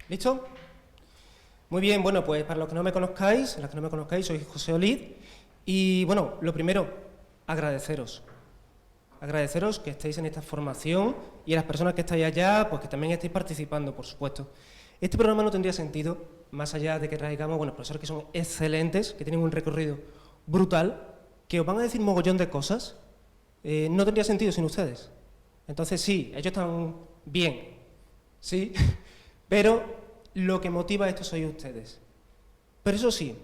¿Listo? Muy bien, bueno, pues para los que no me conozcáis, soy José Olid y, bueno, lo primero, agradeceros. Agradeceros que estéis en esta formación y a las personas que estáis allá, pues que también estéis participando, por supuesto. Este programa no tendría sentido, más allá de que traigamos, bueno, profesores que son excelentes, que tienen un recorrido brutal, que os van a decir mogollón de cosas, no tendría sentido sin ustedes. Entonces sí, ellos están bien, sí, pero lo que motiva esto sois ustedes. Pero eso sí,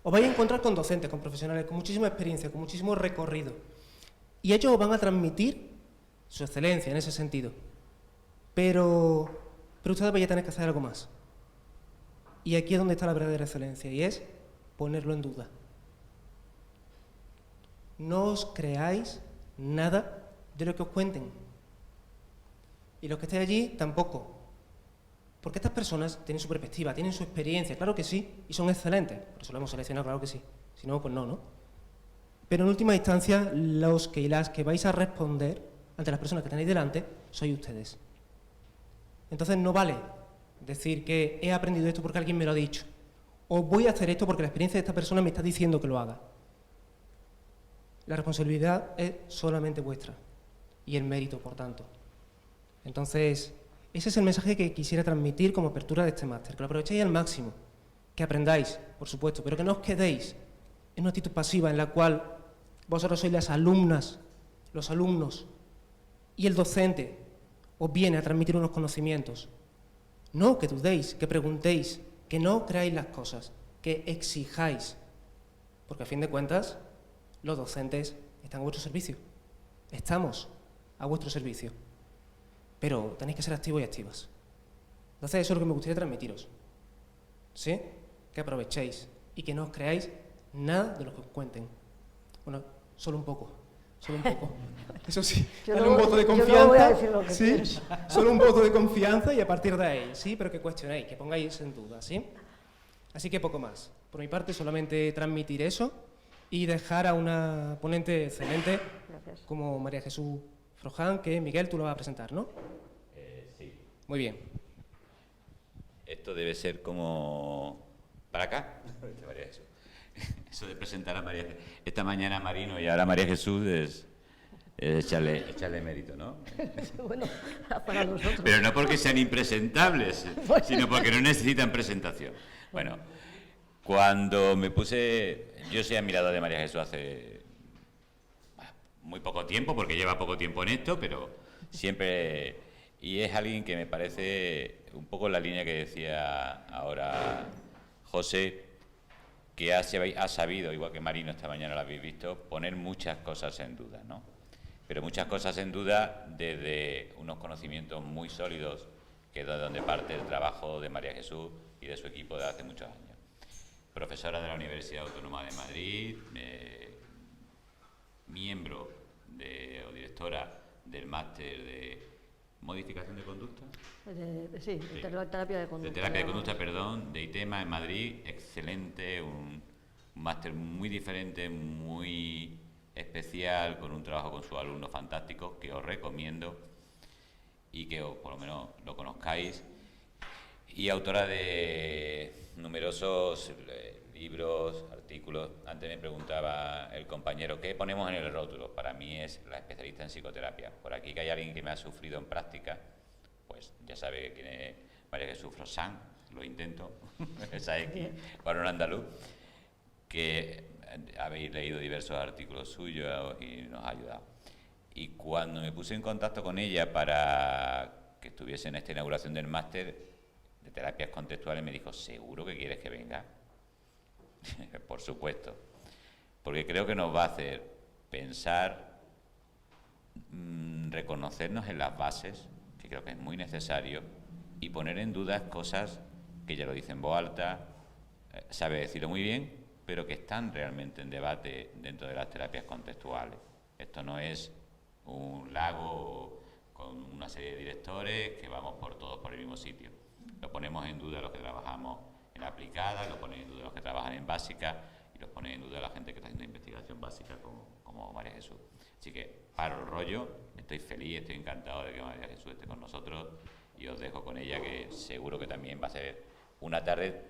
os vais a encontrar con docentes, con profesionales, con muchísima experiencia, con muchísimo recorrido. Y ellos os van a transmitir su excelencia en ese sentido. Pero ustedes vais a tener que hacer algo más. Y aquí es donde está la verdadera excelencia, y es ponerlo en duda. No os creáis nada de lo que os cuenten. Y los que estéis allí, tampoco. Porque estas personas tienen su perspectiva, tienen su experiencia, claro que sí, y son excelentes. Por eso lo hemos seleccionado, claro que sí. Si no, pues no, ¿no? Pero en última instancia, los que y las que vais a responder ante las personas que tenéis delante, sois ustedes. Entonces no vale decir que he aprendido esto porque alguien me lo ha dicho, o voy a hacer esto porque la experiencia de esta persona me está diciendo que lo haga. La responsabilidad es solamente vuestra, y el mérito, por tanto. Entonces, ese es el mensaje que quisiera transmitir como apertura de este máster, que lo aprovechéis al máximo, que aprendáis, por supuesto, pero que no os quedéis en una actitud pasiva en la cual vosotros sois las alumnas, los alumnos, y el docente os viene a transmitir unos conocimientos. No, que dudéis, que preguntéis, que no creáis las cosas, que exijáis, porque a fin de cuentas, los docentes están a vuestro servicio. Estamos a vuestro servicio. Pero tenéis que ser activos y activas. Entonces eso es lo que me gustaría transmitiros. ¿Sí? Que aprovechéis y que no os creáis nada de lo que os cuenten. Bueno, solo un poco. Solo un poco. Eso sí, dale un voto de confianza. Yo no voy a decir lo que ¿sí? pienso. Solo un voto de confianza y a partir de ahí, ¿sí? Pero que cuestionéis, que pongáis en duda, ¿sí? Así que poco más. Por mi parte, solamente transmitir eso y dejar a una ponente excelente Gracias. como María Jesús Froján, que Miguel tú lo vas a presentar, ¿no? Sí. Muy bien. Esto debe ser como... ¿Para acá? María Jesús. Eso de presentar a María Jesús. Esta mañana Marino y ahora María Jesús es echarle mérito, ¿no? Bueno, para nosotros. Pero no porque sean impresentables, sino porque no necesitan presentación. Bueno, cuando me puse... Yo soy admirador de María Jesús hace muy poco tiempo, porque lleva poco tiempo en esto, pero siempre... Y es alguien que me parece un poco en la línea que decía ahora José, que ha sabido, igual que Marino esta mañana lo habéis visto, poner muchas cosas en duda, ¿no? Pero muchas cosas en duda desde unos conocimientos muy sólidos, que es de donde parte el trabajo de María Jesús y de su equipo de hace muchos años. Profesora de la Universidad Autónoma de Madrid, miembro o directora del máster de modificación de conducta. Sí, de terapia de conducta. De terapia de conducta, perdón, de ITEMA en Madrid, excelente, un máster muy diferente, muy especial, con un trabajo con sus alumnos fantásticos, que os recomiendo y que por lo menos lo conozcáis. Y autora de numerosos libros, artículos. Antes me preguntaba el compañero, ¿qué ponemos en el rótulo? Para mí es la especialista en psicoterapia. Por aquí que hay alguien que me ha sufrido en práctica, pues ya sabe quién es María Jesús Froján, lo intento, esa X, varón andaluz, que habéis leído diversos artículos suyos y nos ha ayudado. Y cuando me puse en contacto con ella para que estuviese en esta inauguración del máster de terapias contextuales, me dijo, ¿seguro que quieres que venga? Por supuesto, porque creo que nos va a hacer pensar, reconocernos en las bases, que creo que es muy necesario, y poner en duda cosas que ya lo dice en voz alta, sabe decirlo muy bien, pero que están realmente en debate dentro de las terapias contextuales. Esto no es un lago con una serie de directores que vamos todos por el mismo sitio. Lo ponemos en duda los que trabajamos en aplicada, lo ponen en duda los que trabajan en básica y los ponen en duda la gente que está haciendo investigación básica como María Jesús. Así que paro el rollo, estoy feliz, estoy encantado de que María Jesús esté con nosotros y os dejo con ella, que seguro que también va a ser una tarde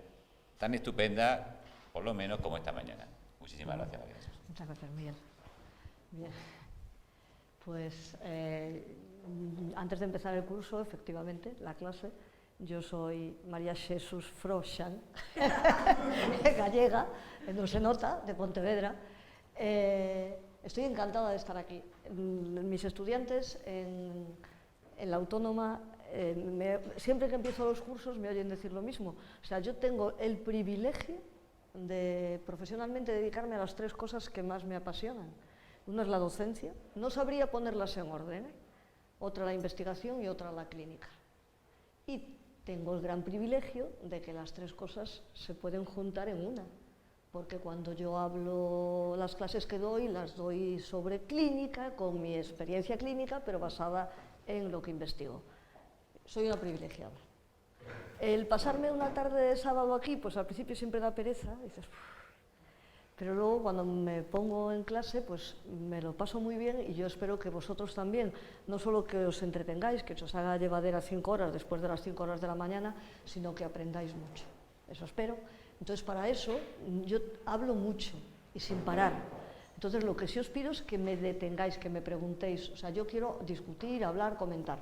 tan estupenda, por lo menos como esta mañana. Muchísimas gracias, María Jesús. Muchas gracias, Miguel. Bien. Pues antes de empezar el curso, efectivamente, la clase, yo soy María Jesús Froxan, gallega, no se nota, de Pontevedra. Estoy encantada de estar aquí. Mis estudiantes en la Autónoma, siempre que empiezo los cursos me oyen decir lo mismo. O sea, yo tengo el privilegio de profesionalmente dedicarme a las 3 cosas que más me apasionan. Una es la docencia, no sabría ponerlas en orden, otra la investigación y otra la clínica. Y tengo el gran privilegio de que las 3 cosas se pueden juntar en una, porque cuando yo hablo, las clases que doy, las doy sobre clínica, con mi experiencia clínica, pero basada en lo que investigo. Soy una privilegiada. El pasarme una tarde de sábado aquí, pues al principio siempre da pereza, dices, pero luego cuando me pongo en clase, pues me lo paso muy bien y yo espero que vosotros también, no solo que os entretengáis, que os haga llevadera 5 horas después de las 5 horas de la mañana, sino que aprendáis mucho. Eso espero. Entonces, para eso, yo hablo mucho y sin parar. Entonces, lo que sí os pido es que me detengáis, que me preguntéis. O sea, yo quiero discutir, hablar, comentar.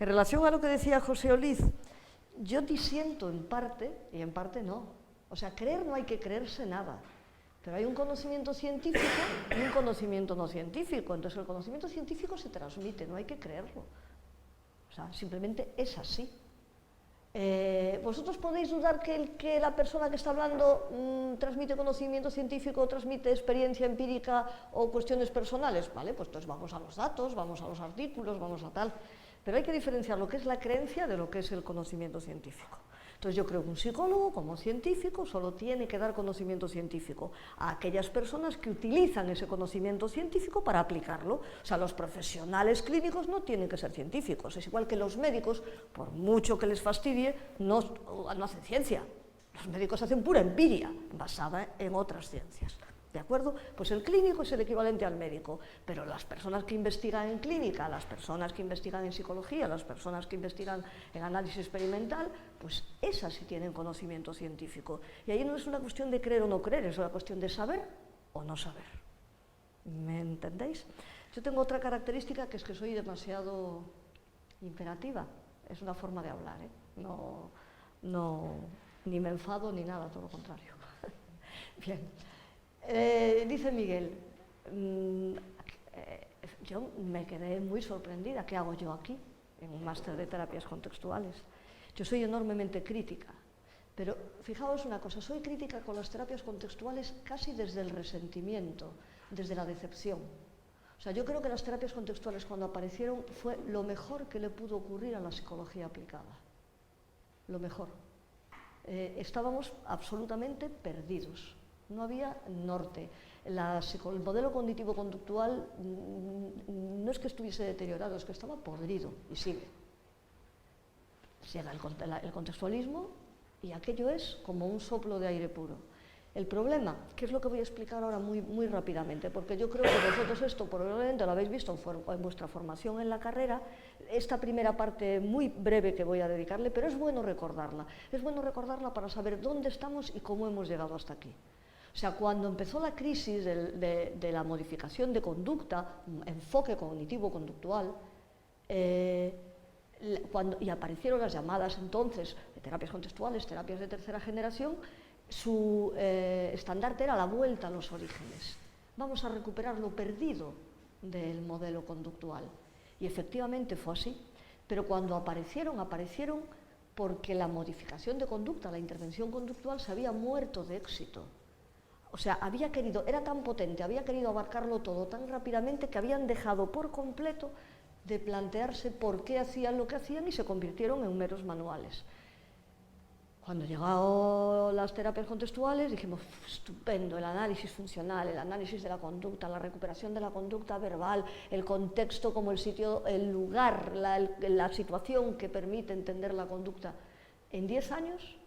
En relación a lo que decía José Oliz, yo disiento en parte y en parte no. O sea, creer no hay que creerse nada. Pero hay un conocimiento científico y un conocimiento no científico. Entonces, el conocimiento científico se transmite, no hay que creerlo. O sea, simplemente es así. ¿Vosotros podéis dudar que la persona que está hablando transmite conocimiento científico, transmite experiencia empírica o cuestiones personales? Vale, pues entonces vamos a los datos, vamos a los artículos, vamos a tal. Pero hay que diferenciar lo que es la creencia de lo que es el conocimiento científico. Entonces yo creo que un psicólogo, como científico, solo tiene que dar conocimiento científico a aquellas personas que utilizan ese conocimiento científico para aplicarlo. O sea, los profesionales clínicos no tienen que ser científicos. Es igual que los médicos, por mucho que les fastidie, no hacen ciencia. Los médicos hacen pura empiria, basada en otras ciencias. ¿De acuerdo? Pues el clínico es el equivalente al médico, pero las personas que investigan en clínica, las personas que investigan en psicología, las personas que investigan en análisis experimental, pues esas sí tienen conocimiento científico. Y ahí no es una cuestión de creer o no creer, es una cuestión de saber o no saber. ¿Me entendéis? Yo tengo otra característica, que es que soy demasiado imperativa. Es una forma de hablar, ¿eh? No, ni me enfado ni nada, todo lo contrario. Bien. Dice Miguel, yo me quedé muy sorprendida. ¿Qué hago yo aquí, en un máster de terapias contextuales? Yo soy enormemente crítica, pero fijaos una cosa, soy crítica con las terapias contextuales casi desde el resentimiento, desde la decepción. O sea, yo creo que las terapias contextuales, cuando aparecieron, fue lo mejor que le pudo ocurrir a la psicología aplicada. Lo mejor. Estábamos absolutamente perdidos. No había norte. El modelo cognitivo-conductual no es que estuviese deteriorado, es que estaba podrido y sigue. Llega el contextualismo y aquello es como un soplo de aire puro. El problema, que es lo que voy a explicar ahora muy rápidamente, porque yo creo que vosotros esto probablemente lo habéis visto en vuestra formación en la carrera, esta primera parte muy breve que voy a dedicarle, pero es bueno recordarla. Es bueno recordarla para saber dónde estamos y cómo hemos llegado hasta aquí. O sea, cuando empezó la crisis de la modificación de conducta, enfoque cognitivo-conductual, y aparecieron las llamadas entonces de terapias contextuales, terapias de tercera generación, su estandarte era la vuelta a los orígenes. Vamos a recuperar lo perdido del modelo conductual. Y efectivamente fue así. Pero cuando aparecieron porque la modificación de conducta, la intervención conductual, se había muerto de éxito. O sea, era tan potente, había querido abarcarlo todo tan rápidamente que habían dejado por completo de plantearse por qué hacían lo que hacían y se convirtieron en meros manuales. Cuando llegaron las terapias contextuales dijimos, estupendo, el análisis funcional, el análisis de la conducta, la recuperación de la conducta verbal, el contexto como el sitio, el lugar, la situación que permite entender la conducta. En 10 años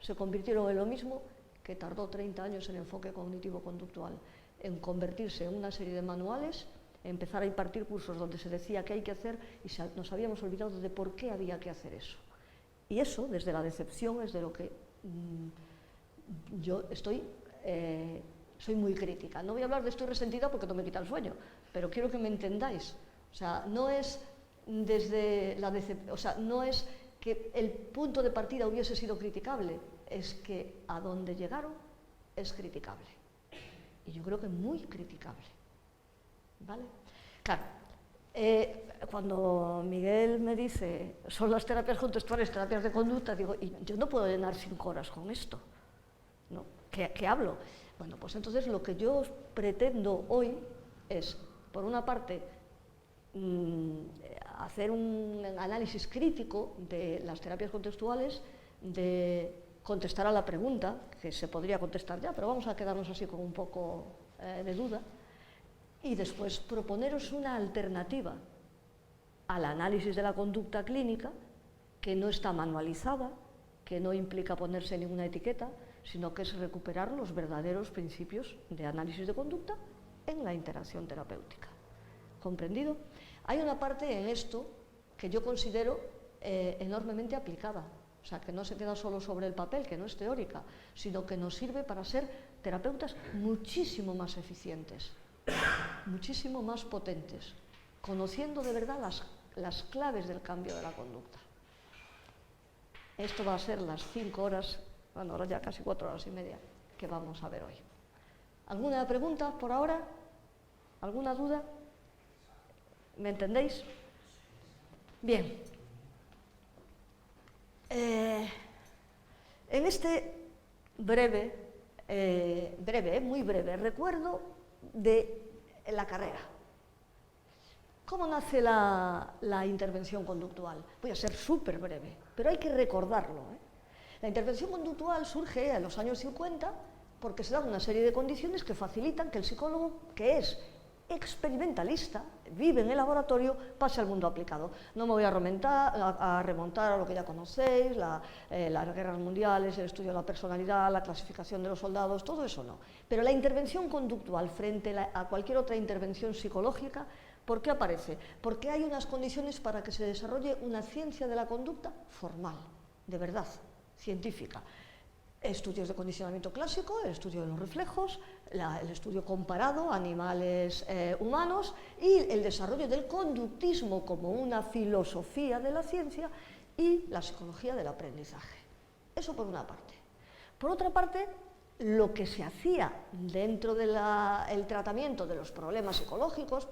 se convirtieron en lo mismo que tardó 30 años en enfoque cognitivo-conductual, en convertirse en una serie de manuales empezar a impartir cursos donde se decía qué hay que hacer y nos habíamos olvidado de por qué había que hacer eso. Y eso, desde la decepción, es de lo que yo soy muy crítica. No voy a hablar de estoy resentida porque no me quita el sueño, pero quiero que me entendáis. O sea, no es desde la decepción, o sea, no es que el punto de partida hubiese sido criticable, es que a donde llegaron es criticable. Y yo creo que muy criticable. ¿Vale? Claro, cuando Miguel me dice, son las terapias contextuales, terapias de conducta, digo, y yo no puedo llenar 5 horas con esto, ¿no? ¿Qué hablo? Bueno, pues entonces lo que yo pretendo hoy es, por una parte, hacer un análisis crítico de las terapias contextuales, de contestar a la pregunta, que se podría contestar ya, pero vamos a quedarnos así con un poco de duda, y después proponeros una alternativa al análisis de la conducta clínica que no está manualizada, que no implica ponerse ninguna etiqueta, sino que es recuperar los verdaderos principios de análisis de conducta en la interacción terapéutica. ¿Comprendido? Hay una parte en esto que yo considero enormemente aplicada, o sea, que no se queda solo sobre el papel, que no es teórica, sino que nos sirve para ser terapeutas muchísimo más eficientes, muchísimo más potentes, conociendo de verdad las claves del cambio de la conducta. Esto va a ser las 5 horas, bueno, ahora ya casi 4 horas y media, que vamos a ver hoy. ¿Alguna pregunta por ahora? ¿Alguna duda? ¿Me entendéis? Bien. En este muy breve recuerdo de la carrera. ¿Cómo nace la intervención conductual? Voy a ser súper breve, pero hay que recordarlo, ¿eh? La intervención conductual surge en los años 50 porque se dan una serie de condiciones que facilitan que el psicólogo, que es experimentalista, vive en el laboratorio, pase al mundo aplicado. No me voy a remontar a lo que ya conocéis, las guerras mundiales, el estudio de la personalidad, la clasificación de los soldados, todo eso no. Pero la intervención conductual frente a cualquier otra intervención psicológica, ¿por qué aparece? Porque hay unas condiciones para que se desarrolle una ciencia de la conducta formal, de verdad, científica. Estudios de condicionamiento clásico, el estudio de los reflejos, el estudio comparado animales humanos y el desarrollo del conductismo como una filosofía de la ciencia y la psicología del aprendizaje. Eso por una parte. Por otra parte, lo que se hacía dentro del tratamiento de los problemas psicológicos,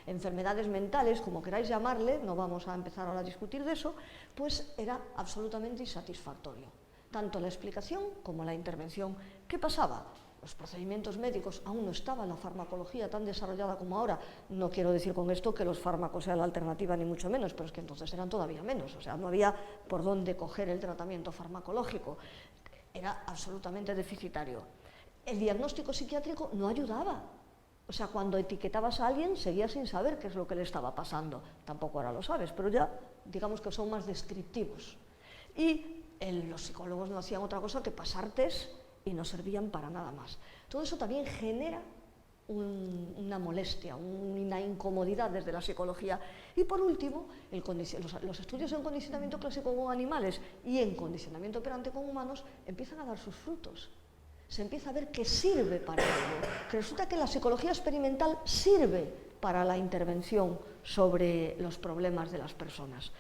enfermedades mentales, como queráis llamarle, no vamos a empezar ahora a discutir de eso, pues era absolutamente insatisfactorio. Tanto la explicación como la intervención. ¿Qué pasaba? Los procedimientos médicos aún no estaba la farmacología tan desarrollada como ahora. No quiero decir con esto que los fármacos sean la alternativa, ni mucho menos, pero es que entonces eran todavía menos. O sea, no había por dónde coger el tratamiento farmacológico. Era absolutamente deficitario. El diagnóstico psiquiátrico no ayudaba. O sea, cuando etiquetabas a alguien, seguías sin saber qué es lo que le estaba pasando. Tampoco ahora lo sabes, pero ya digamos que son más descriptivos. Y los psicólogos no hacían otra cosa que pasar test y no servían para nada más. Todo eso también genera una molestia, una incomodidad desde la psicología. Y por último, los estudios en condicionamiento clásico con animales y en condicionamiento operante con humanos empiezan a dar sus frutos. Se empieza a ver que sirve para algo, que resulta que la psicología experimental sirve para la intervención sobre los problemas de las personas.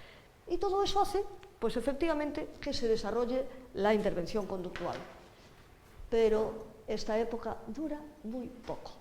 Y todo eso hace, pues efectivamente, que se desarrolle la intervención conductual. Pero esta época dura muy poco.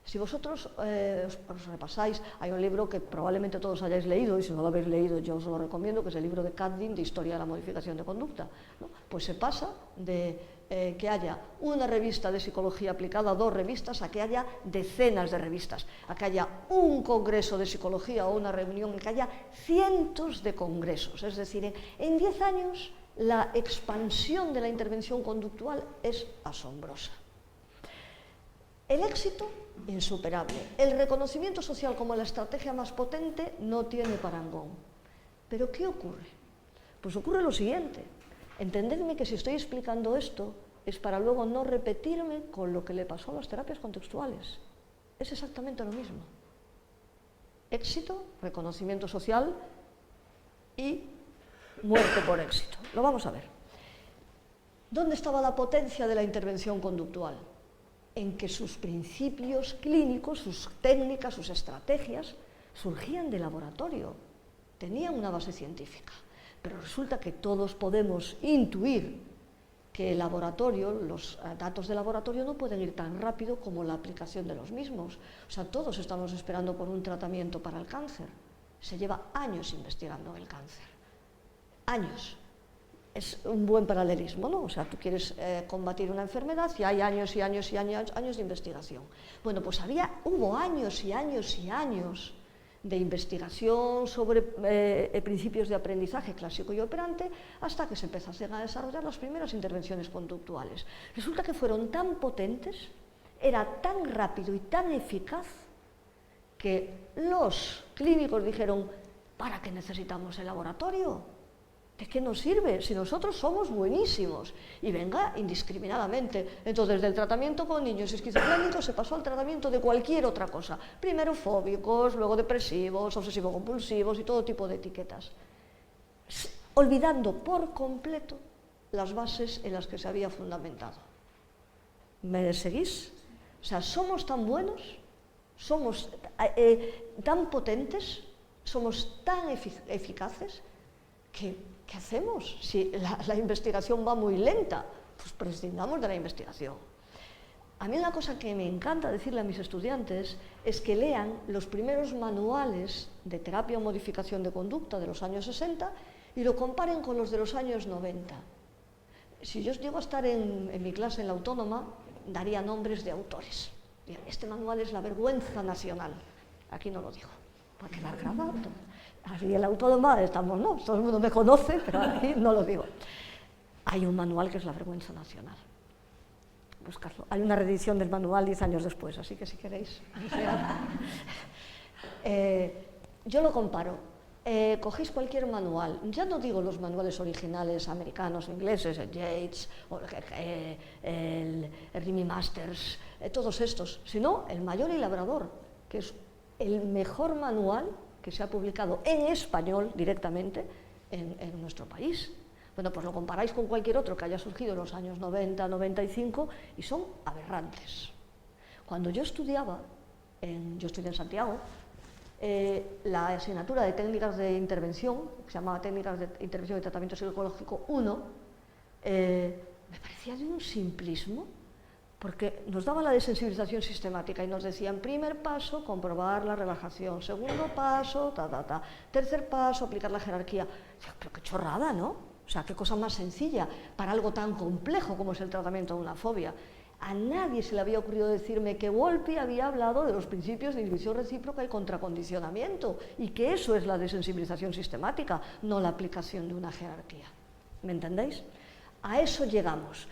Si vosotros os repasáis, hay un libro que probablemente todos hayáis leído, y si no lo habéis leído yo os lo recomiendo, que es el libro de Katdin de Historia de la Modificación de Conducta, ¿no? Pues se pasa de que haya una revista de psicología aplicada, 2 revistas, a que haya decenas de revistas, a que haya un congreso de psicología o una reunión, a que haya cientos de congresos. Es decir, en 10 años la expansión de la intervención conductual es asombrosa. El éxito, insuperable. El reconocimiento social como la estrategia más potente no tiene parangón. ¿Pero qué ocurre? Pues ocurre lo siguiente. Entendedme que si estoy explicando esto es para luego no repetirme con lo que le pasó a las terapias contextuales. es exactamente lo mismo. Éxito, reconocimiento social y muerte por éxito. Lo vamos a ver. ¿Dónde estaba la potencia de la intervención conductual? En que sus principios clínicos, sus técnicas, sus estrategias, surgían de laboratorio, tenían una base científica. Pero resulta que todos podemos intuir que el laboratorio, los datos de laboratorio no pueden ir tan rápido como la aplicación de los mismos. O sea, todos estamos esperando por un tratamiento para el cáncer. Se lleva años investigando el cáncer. Años. Es un buen paralelismo, ¿no? O sea, tú quieres combatir una enfermedad y hay años y años y años de investigación. Bueno, pues hubo años y años y años de investigación sobre principios de aprendizaje clásico y operante hasta que se empezaron a desarrollar las primeras intervenciones conductuales. Resulta que fueron tan potentes, era tan rápido y tan eficaz que los clínicos dijeron: ¿para qué necesitamos el laboratorio? ¿De qué nos sirve si nosotros somos buenísimos? Y venga indiscriminadamente. Entonces, del tratamiento con niños esquizofrénicos se pasó al tratamiento de cualquier otra cosa. Primero fóbicos, luego depresivos, obsesivo-compulsivos y todo tipo de etiquetas. Olvidando por completo las bases en las que se había fundamentado. ¿Me seguís? O sea, somos tan buenos, somos tan potentes, somos tan eficaces que... ¿Qué hacemos? Si la investigación va muy lenta, pues prescindamos de la investigación. A mí una cosa que me encanta decirle a mis estudiantes es que lean los primeros manuales de terapia o modificación de conducta de los años 60 y lo comparen con los de los años 90. Si yo llego a estar en mi clase en la Autónoma, daría nombres de autores. Este manual es la vergüenza nacional. Aquí no lo digo, para quedar grabado. Así en la Autónoma estamos, no, todo el mundo me conoce, pero aquí no lo digo. Hay un manual que es la vergüenza nacional. Buscarlo. Hay una reedición del manual 10 años después, así que si queréis. Yo lo comparo. Cogéis cualquier manual, ya no digo los manuales originales americanos o ingleses, el Yates, o el Remy Masters, todos estos, sino el Mayor y Labrador, que es el mejor manual que se ha publicado en español directamente en nuestro país. Bueno, pues lo comparáis con cualquier otro que haya surgido en los años 90, 95 y son aberrantes. Cuando yo estudiaba, yo estudié en Santiago, la asignatura de técnicas de intervención, que se llamaba Técnicas de Intervención y Tratamiento Psicológico 1, me parecía de un simplismo, porque nos daba la desensibilización sistemática y nos decían: primer paso, comprobar la relajación, segundo paso, tercer paso, aplicar la jerarquía. Pero qué chorrada, ¿no? O sea, qué cosa más sencilla para algo tan complejo como es el tratamiento de una fobia. A nadie se le había ocurrido decirme que Wolpe había hablado de los principios de inhibición recíproca y contracondicionamiento, y que eso es la desensibilización sistemática, no la aplicación de una jerarquía. ¿Me entendéis? A eso llegamos.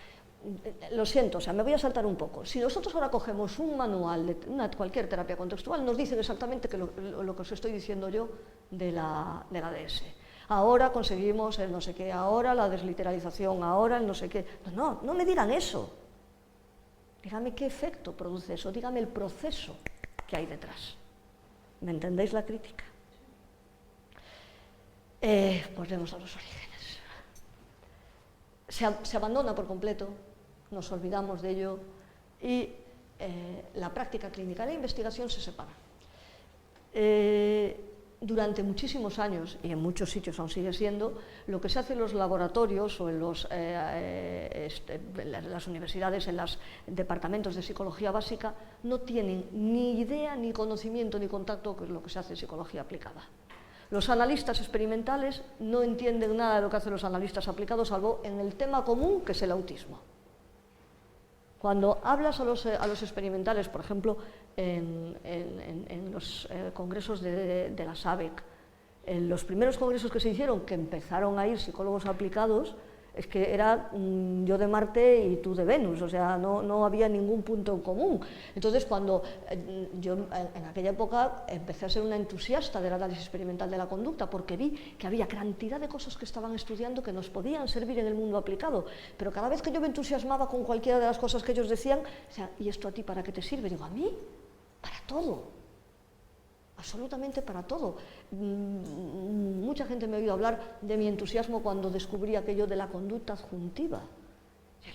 Lo siento, o sea, me voy a saltar un poco. Si nosotros ahora cogemos un manual de cualquier terapia contextual, nos dicen exactamente lo que os estoy diciendo yo de la DS. Ahora conseguimos el no sé qué, ahora la desliteralización, ahora el no sé qué. No me digan eso. Dígame qué efecto produce eso, dígame el proceso que hay detrás. ¿Me entendéis la crítica? Volvemos a los orígenes. Se abandona por completo, nos olvidamos de ello y la práctica clínica y la investigación se separan. Durante muchísimos años, y en muchos sitios aún sigue siendo, lo que se hace en los laboratorios o en las universidades, en los departamentos de psicología básica, no tienen ni idea, ni conocimiento, ni contacto con lo que se hace en psicología aplicada. Los analistas experimentales no entienden nada de lo que hacen los analistas aplicados, salvo en el tema común, que es el autismo. Cuando hablas a los experimentales, por ejemplo, en los congresos de la SABEC, en los primeros congresos que se hicieron, que empezaron a ir psicólogos aplicados, es que era yo de Marte y tú de Venus, o sea, no había ningún punto en común. Entonces, cuando yo en aquella época empecé a ser una entusiasta del análisis experimental de la conducta, porque vi que había cantidad de cosas que estaban estudiando que nos podían servir en el mundo aplicado, pero cada vez que yo me entusiasmaba con cualquiera de las cosas que ellos decían, o sea, ¿y esto a ti para qué te sirve? Digo, ¿a mí? ¿Para todo, absolutamente para todo. Mucha gente me ha oído hablar de mi entusiasmo cuando descubrí aquello de la conducta adjuntiva.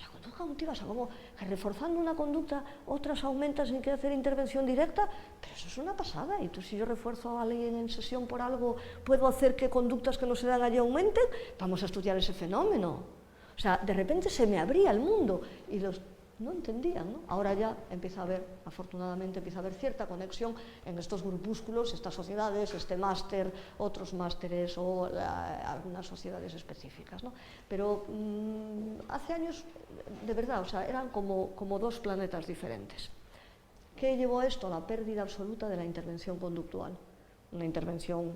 La conducta adjuntiva, o sea, como que reforzando una conducta, otras aumentan sin que hacer intervención directa, pero eso es una pasada. Y tú, si yo refuerzo a alguien en sesión por algo, ¿puedo hacer que conductas que no se dan allí aumenten? Vamos a estudiar ese fenómeno. O sea, de repente se me abría el mundo y los no entendían, ¿no? Ahora ya empieza a haber, afortunadamente, empieza a haber cierta conexión en estos grupúsculos, estas sociedades, este máster, otros másteres o algunas sociedades específicas, ¿no? Pero hace años, de verdad, o sea, eran como dos planetas diferentes. ¿Qué llevó a esto? La pérdida absoluta de la intervención conductual. Una intervención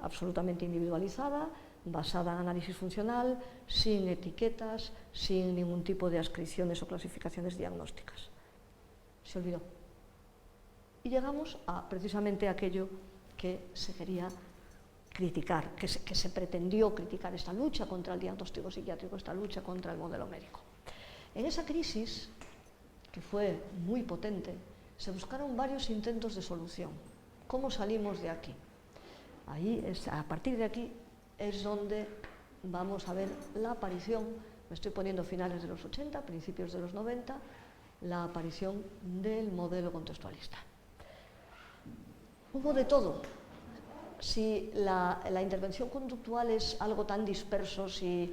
absolutamente individualizada, basada en análisis funcional, sin etiquetas, sin ningún tipo de ascripciones o clasificaciones diagnósticas. Se olvidó. Y llegamos a precisamente aquello que se quería criticar, que se pretendió criticar, esta lucha contra el diagnóstico psiquiátrico, esta lucha contra el modelo médico. En esa crisis, que fue muy potente, se buscaron varios intentos de solución. ¿Cómo salimos de aquí? A partir de aquí es donde vamos a ver la aparición, me estoy poniendo finales de los 80, principios de los 90, la aparición del modelo contextualista. Hubo de todo. Si la intervención conductual es algo tan disperso, si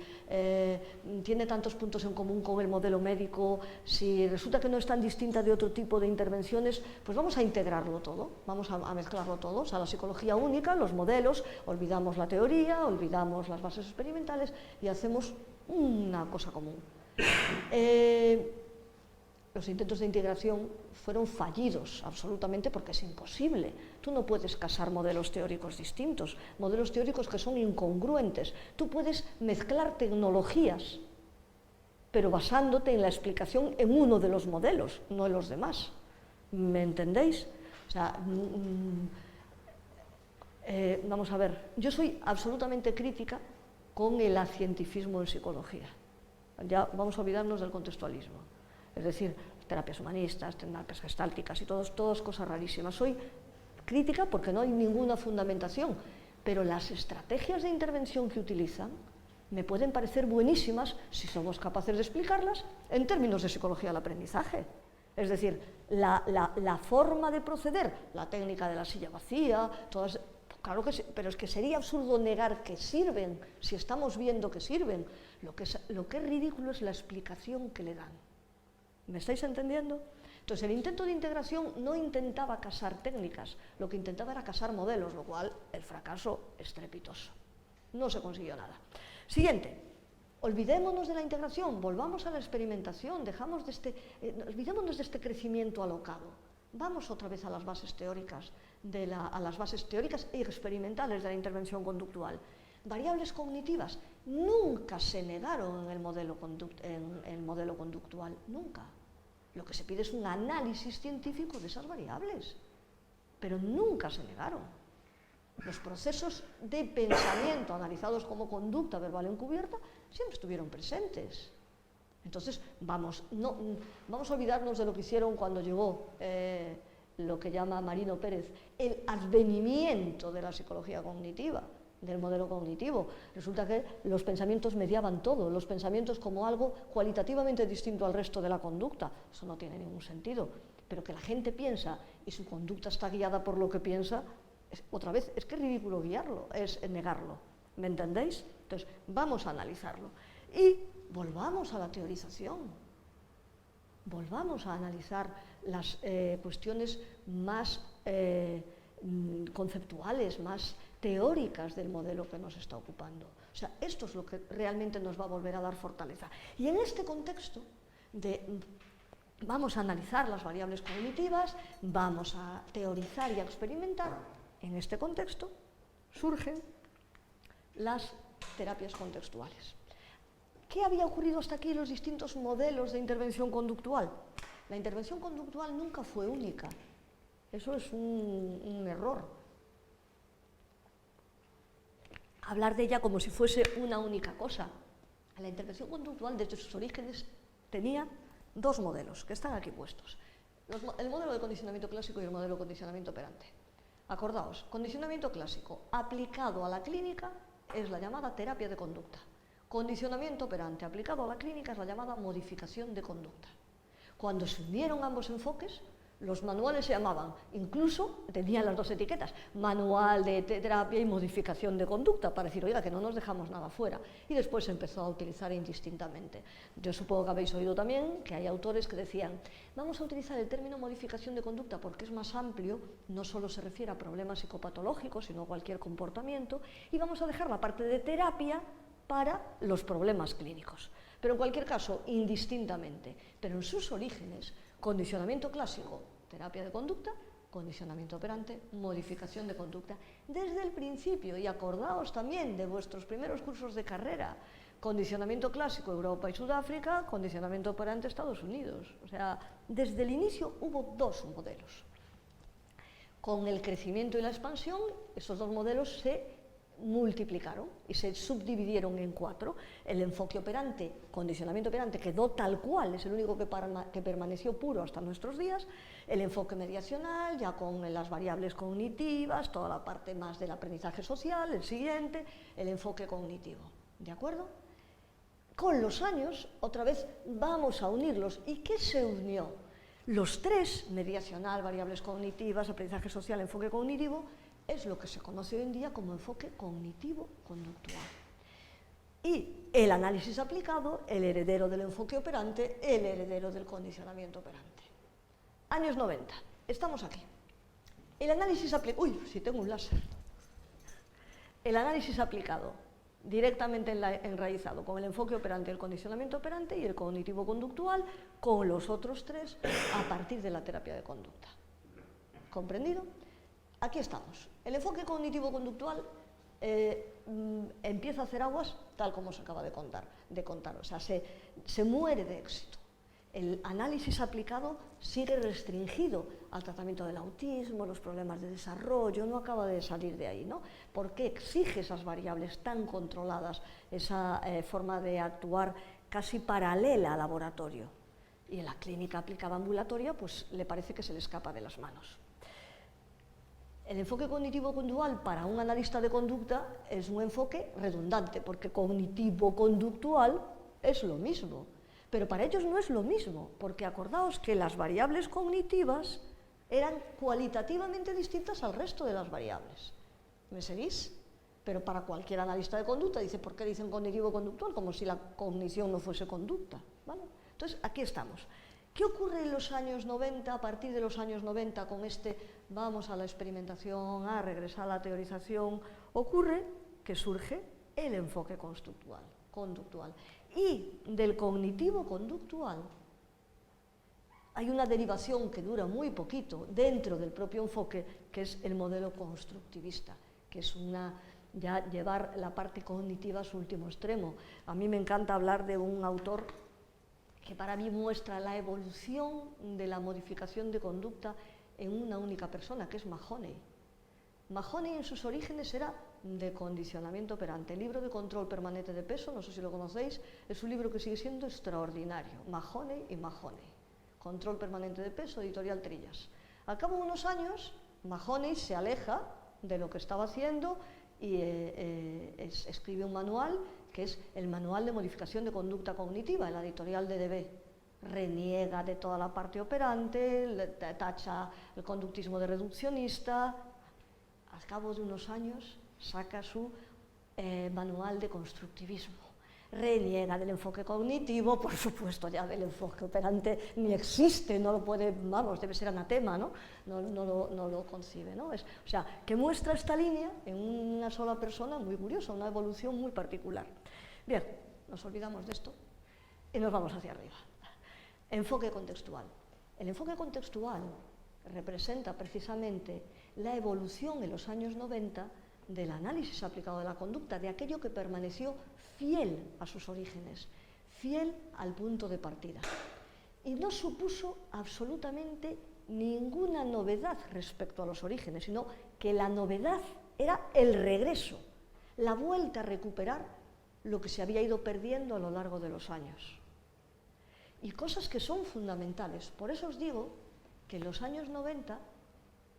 tiene tantos puntos en común con el modelo médico, si resulta que no es tan distinta de otro tipo de intervenciones, pues vamos a integrarlo todo, vamos a mezclarlo todo. O sea, la psicología única, los modelos, olvidamos la teoría, olvidamos las bases experimentales y hacemos una cosa común. Los intentos de integración fueron fallidos, absolutamente, porque es imposible. Tú no puedes casar modelos teóricos distintos, modelos teóricos que son incongruentes. Tú puedes mezclar tecnologías, pero basándote en la explicación en uno de los modelos, no en los demás. ¿Me entendéis? O sea, vamos a ver, yo soy absolutamente crítica con el acientifismo en psicología. Ya vamos a olvidarnos del contextualismo. Es decir, terapias humanistas, terapias gestálticas y todas cosas rarísimas. Soy crítica porque no hay ninguna fundamentación, pero las estrategias de intervención que utilizan me pueden parecer buenísimas si somos capaces de explicarlas en términos de psicología del aprendizaje. Es decir, la forma de proceder, la técnica de la silla vacía, todas, claro que sí, pero es que sería absurdo negar que sirven si estamos viendo que sirven. Lo que es ridículo es la explicación que le dan. ¿Me estáis entendiendo? Entonces, el intento de integración no intentaba casar técnicas, lo que intentaba era casar modelos, lo cual el fracaso estrepitoso. No se consiguió nada. Siguiente, olvidémonos de la integración, volvamos a la experimentación, olvidémonos de este crecimiento alocado. Vamos otra vez a las bases teóricas, a las bases teóricas y experimentales de la intervención conductual. Variables cognitivas nunca se negaron en el modelo conductual, nunca. Lo que se pide es un análisis científico de esas variables, pero nunca se negaron. Los procesos de pensamiento analizados como conducta verbal encubierta siempre estuvieron presentes. Entonces, vamos a olvidarnos de lo que hicieron cuando llegó lo que llama Marino Pérez el advenimiento de la psicología cognitiva, del modelo cognitivo. Resulta que los pensamientos mediaban todo, los pensamientos como algo cualitativamente distinto al resto de la conducta. Eso no tiene ningún sentido. Pero que la gente piensa y su conducta está guiada por lo que piensa, otra vez, es que es ridículo guiarlo, es negarlo. ¿Me entendéis? Entonces, vamos a analizarlo. Y volvamos a la teorización. Volvamos a analizar las cuestiones más conceptuales, más teóricas del modelo que nos está ocupando. O sea, esto es lo que realmente nos va a volver a dar fortaleza. Y en este contexto vamos a analizar las variables cognitivas, vamos a teorizar y a experimentar, en este contexto surgen las terapias contextuales. ¿Qué había ocurrido hasta aquí en los distintos modelos de intervención conductual? La intervención conductual nunca fue única. Eso es un error. Hablar de ella como si fuese una única cosa. La intervención conductual desde sus orígenes tenía dos modelos que están aquí puestos. El modelo de condicionamiento clásico y el modelo de condicionamiento operante. Acordaos, condicionamiento clásico aplicado a la clínica es la llamada terapia de conducta. Condicionamiento operante aplicado a la clínica es la llamada modificación de conducta. Cuando se unieron ambos enfoques, los manuales se llamaban, incluso tenían las dos etiquetas, manual de terapia y modificación de conducta, para decir, oiga, que no nos dejamos nada fuera. Y después se empezó a utilizar indistintamente. Yo supongo que habéis oído también que hay autores que decían, vamos a utilizar el término modificación de conducta porque es más amplio, no solo se refiere a problemas psicopatológicos, sino a cualquier comportamiento, y vamos a dejar la parte de terapia para los problemas clínicos. Pero en cualquier caso, indistintamente. Pero en sus orígenes, condicionamiento clásico, terapia de conducta, condicionamiento operante, modificación de conducta. Desde el principio, y acordaos también de vuestros primeros cursos de carrera, condicionamiento clásico Europa y Sudáfrica, condicionamiento operante Estados Unidos. O sea, desde el inicio hubo dos modelos. Con el crecimiento y la expansión, esos dos modelos se multiplicaron y se subdividieron en cuatro. El enfoque operante, condicionamiento operante, quedó tal cual, es el único que permaneció puro hasta nuestros días. El enfoque mediacional, ya con las variables cognitivas, toda la parte más del aprendizaje social, el siguiente, el enfoque cognitivo. ¿De acuerdo? Con los años, otra vez, vamos a unirlos. ¿Y qué se unió? Los tres, mediacional, variables cognitivas, aprendizaje social, enfoque cognitivo, es lo que se conoce hoy en día como enfoque cognitivo-conductual. Y el análisis aplicado, el heredero del enfoque operante, el heredero del condicionamiento operante. Años 90, estamos aquí. El análisis aplicado, uy, si tengo un láser. El análisis aplicado, directamente enraizado con el enfoque operante, el condicionamiento operante y el cognitivo-conductual, con los otros tres a partir de la terapia de conducta. ¿Comprendido? Aquí estamos. El enfoque cognitivo-conductual empieza a hacer aguas tal como se acaba de contar. O sea, se muere de éxito. El análisis aplicado sigue restringido al tratamiento del autismo, los problemas de desarrollo, no acaba de salir de ahí, ¿no? Porque exige esas variables tan controladas, esa forma de actuar casi paralela al laboratorio. Y en la clínica aplicada ambulatoria, pues le parece que se le escapa de las manos. El enfoque cognitivo-conductual para un analista de conducta es un enfoque redundante, porque cognitivo-conductual es lo mismo, pero para ellos no es lo mismo, porque acordaos que las variables cognitivas eran cualitativamente distintas al resto de las variables. ¿Me seguís? Pero para cualquier analista de conducta dice, ¿por qué dicen cognitivo-conductual? Como si la cognición no fuese conducta, ¿vale? Entonces, aquí estamos. ¿Qué ocurre en los años 90, a partir de los años 90, con vamos a la experimentación, a regresar a la teorización? Ocurre que surge el enfoque conductual. Y del cognitivo-conductual hay una derivación que dura muy poquito dentro del propio enfoque, que es el modelo constructivista, que es ya llevar la parte cognitiva a su último extremo. A mí me encanta hablar de un autor que para mí muestra la evolución de la modificación de conducta en una única persona, que es Mahoney. Mahoney en sus orígenes era de condicionamiento operante. El libro de control permanente de peso, no sé si lo conocéis, es un libro que sigue siendo extraordinario. Mahoney y Mahoney. Control permanente de peso, editorial Trillas. Al cabo de unos años, Mahoney se aleja de lo que estaba haciendo y escribe un manual que es el Manual de Modificación de Conducta Cognitiva, en la editorial de DB. Reniega de toda la parte operante, tacha el conductismo de reduccionista. Al cabo de unos años saca su Manual de Constructivismo. Reniega del enfoque cognitivo, por supuesto ya del enfoque operante ni existe, no lo puede, vamos, debe ser anatema, ¿no? No lo concibe, ¿no? O sea, que muestra esta línea en una sola persona muy curiosa, una evolución muy particular. Bien, nos olvidamos de esto y nos vamos hacia arriba. Enfoque contextual. El enfoque contextual representa precisamente la evolución en los años 90 del análisis aplicado de la conducta, de aquello que permaneció fiel a sus orígenes, fiel al punto de partida. Y no supuso absolutamente ninguna novedad respecto a los orígenes, sino que la novedad era el regreso, la vuelta a recuperar lo que se había ido perdiendo a lo largo de los años. Y cosas que son fundamentales. Por eso os digo que en los años 90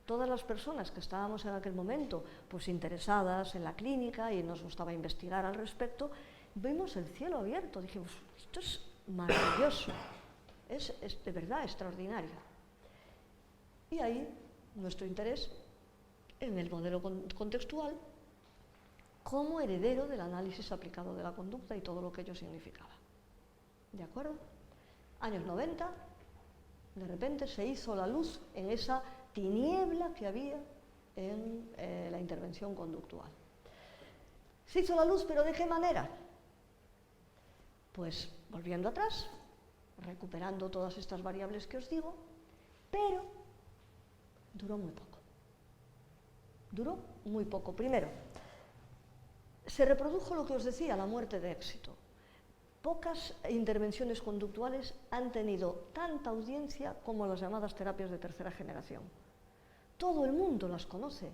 todas las personas que estábamos en aquel momento pues interesadas en la clínica y nos gustaba investigar al respecto, vimos el cielo abierto, dijimos, esto es maravilloso, es de verdad extraordinario. Y ahí nuestro interés en el modelo contextual como heredero del análisis aplicado de la conducta y todo lo que ello significaba. ¿De acuerdo? Años 90, de repente se hizo la luz en esa tiniebla que había en la intervención conductual. Se hizo la luz, pero ¿de qué manera? Pues volviendo atrás, recuperando todas estas variables que os digo, pero duró muy poco. Duró muy poco. Primero, se reprodujo lo que os decía, la muerte de éxito. Pocas intervenciones conductuales han tenido tanta audiencia como las llamadas terapias de tercera generación. Todo el mundo las conoce.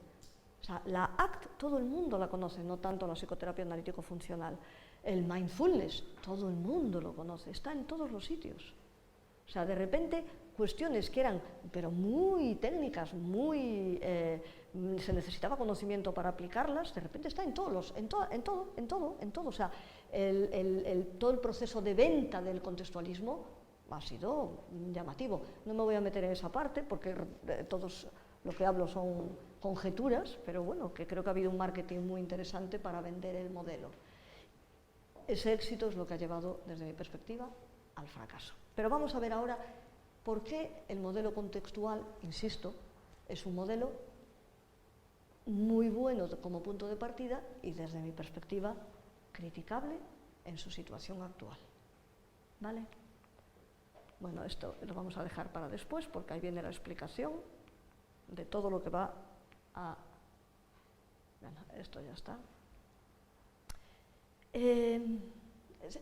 O sea, la ACT todo el mundo la conoce, no tanto la psicoterapia analítico-funcional. El mindfulness, todo el mundo lo conoce, está en todos los sitios. O sea, de repente, cuestiones que eran, pero muy técnicas, se necesitaba conocimiento para aplicarlas, de repente está en todos en todo. O sea, todo el proceso de venta del contextualismo ha sido llamativo. No me voy a meter en esa parte porque todos lo que hablo son conjeturas, pero bueno, que creo que ha habido un marketing muy interesante para vender el modelo. Ese éxito es lo que ha llevado, desde mi perspectiva, al fracaso. Pero vamos a ver ahora por qué el modelo contextual, insisto, es un modelo muy bueno como punto de partida y, desde mi perspectiva, criticable en su situación actual. ¿Vale? Bueno, esto lo vamos a dejar para después porque ahí viene la explicación de todo lo que va a... Bueno, esto ya está.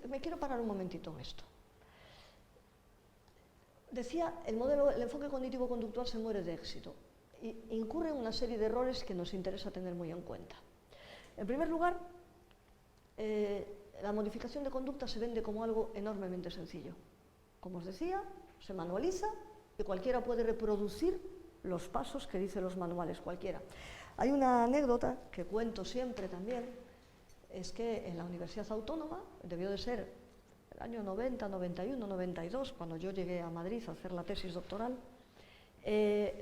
Me quiero parar un momentito en esto. Decía, el enfoque cognitivo-conductual se muere de éxito e incurre en una serie de errores que nos interesa tener muy en cuenta. En primer lugar, la modificación de conducta se vende como algo enormemente sencillo. Como os decía, se manualiza y cualquiera puede reproducir los pasos que dicen los manuales, cualquiera. Hay una anécdota que cuento siempre también, es que en la Universidad Autónoma, debió de ser el año 90, 91, 92, cuando yo llegué a Madrid a hacer la tesis doctoral,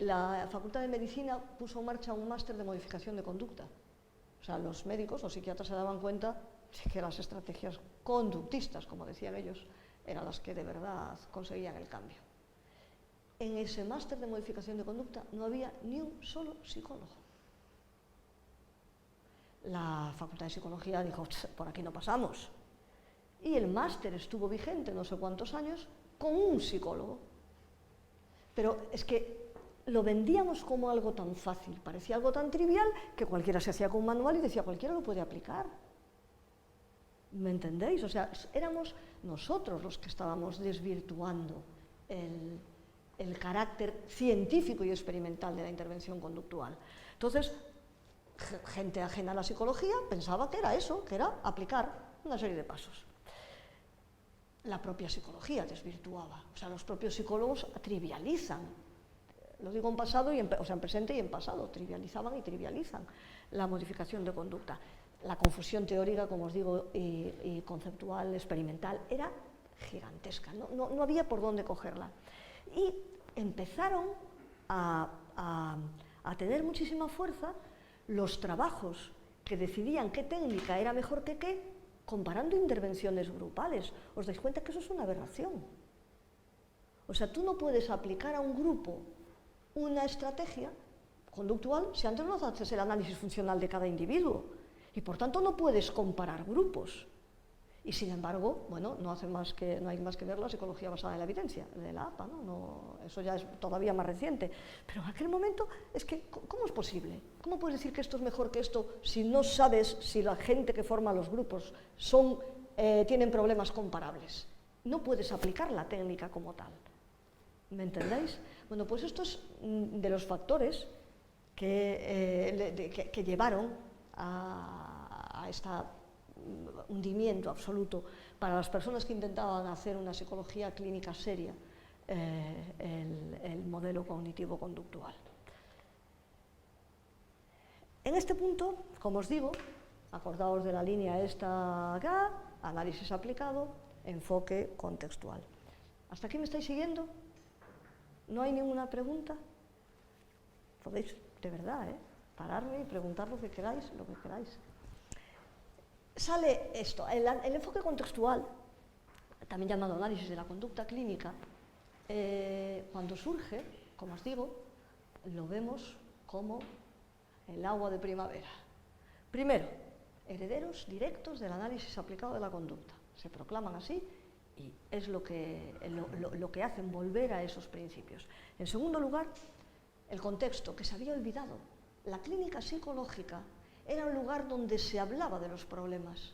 la Facultad de Medicina puso en marcha un máster de modificación de conducta. O sea, los médicos, los psiquiatras se daban cuenta de que las estrategias conductistas, como decían ellos, eran las que de verdad conseguían el cambio. En ese máster de modificación de conducta no había ni un solo psicólogo. La Facultad de Psicología dijo, por aquí no pasamos. Y el máster estuvo vigente no sé cuántos años con un psicólogo. Pero es que lo vendíamos como algo tan fácil, parecía algo tan trivial que cualquiera se hacía con un manual y decía, cualquiera lo puede aplicar. ¿Me entendéis? O sea, éramos nosotros los que estábamos desvirtuando el carácter científico y experimental de la intervención conductual. Entonces, gente ajena a la psicología pensaba que era eso, que era aplicar una serie de pasos. La propia psicología desvirtuaba, o sea, los propios psicólogos trivializan, lo digo en pasado, o sea, en presente y en pasado, trivializaban y trivializan la modificación de conducta. La confusión teórica, como os digo, y conceptual, experimental, era gigantesca, no había por dónde cogerla. Y empezaron a tener muchísima fuerza los trabajos que decidían qué técnica era mejor que qué, comparando intervenciones grupales. ¿Os dais cuenta que eso es una aberración? O sea, tú no puedes aplicar a un grupo una estrategia conductual si antes no haces el análisis funcional de cada individuo. Y por tanto no puedes comparar grupos. Y sin embargo, bueno, no hay más que ver la psicología basada en la evidencia, de la APA, ¿no? Eso ya es todavía más reciente. Pero en aquel momento, es que, ¿cómo es posible? ¿Cómo puedes decir que esto es mejor que esto si no sabes si la gente que forma los grupos tienen problemas comparables? No puedes aplicar la técnica como tal. ¿Me entendéis? Bueno, pues esto es de los factores que llevaron a este hundimiento absoluto para las personas que intentaban hacer una psicología clínica seria el modelo cognitivo-conductual. En este punto, como os digo, acordaos de la línea esta acá, análisis aplicado, enfoque contextual. ¿Hasta aquí me estáis siguiendo? ¿No hay ninguna pregunta? Podéis, de verdad, pararme y preguntar lo que queráis, Sale esto, el enfoque contextual, también llamado análisis de la conducta clínica, cuando surge, como os digo, lo vemos como el agua de primavera. Primero, herederos directos del análisis aplicado de la conducta. Se proclaman así y es lo que hacen volver a esos principios. En segundo lugar, el contexto, que se había olvidado. La clínica psicológica era un lugar donde se hablaba de los problemas,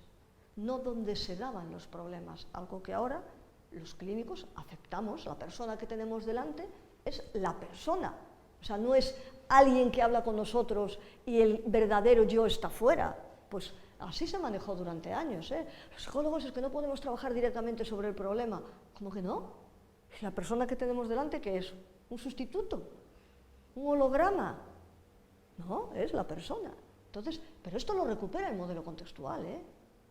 no donde se daban los problemas, algo que ahora los clínicos aceptamos. La persona que tenemos delante es la persona, o sea, no es alguien que habla con nosotros y el verdadero yo está fuera. Pues así se manejó durante años. Los psicólogos es que no podemos trabajar directamente sobre el problema. ¿Cómo que no? La persona que tenemos delante, ¿qué es? ¿Un sustituto? ¿Un holograma? No, es la persona. Entonces, pero esto lo recupera el modelo contextual,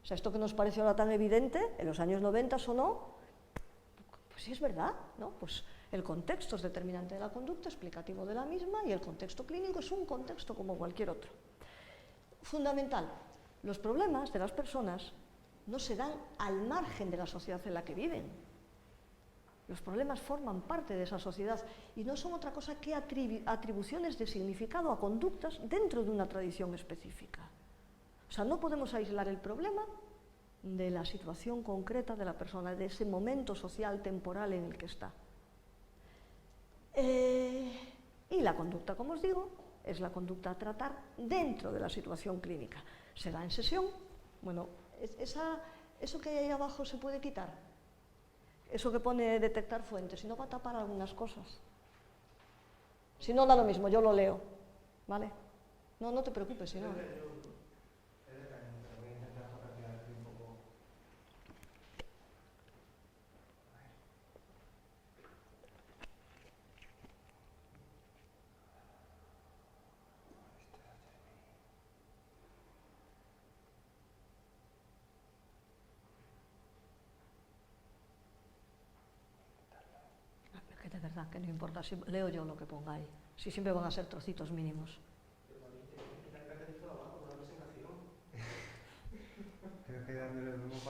O sea, esto que nos parece ahora tan evidente, en los años 90 sonó, pues sí es verdad, ¿no? Pues el contexto es determinante de la conducta, explicativo de la misma, y el contexto clínico es un contexto como cualquier otro. Fundamental, los problemas de las personas no se dan al margen de la sociedad en la que viven. Los problemas forman parte de esa sociedad y no son otra cosa que atribuciones de significado a conductas dentro de una tradición específica. O sea, no podemos aislar el problema de la situación concreta de la persona, de ese momento social, temporal en el que está. Y la conducta, como os digo, es la conducta a tratar dentro de la situación clínica. Se da en sesión. Bueno, eso que hay ahí abajo se puede quitar. Eso que pone detectar fuentes, si no va a tapar algunas cosas. Si no, da lo mismo, yo lo leo, ¿vale? No te preocupes, si no. De verdad, que no importa, si leo yo lo que ponga ahí, si siempre van a ser trocitos mínimos.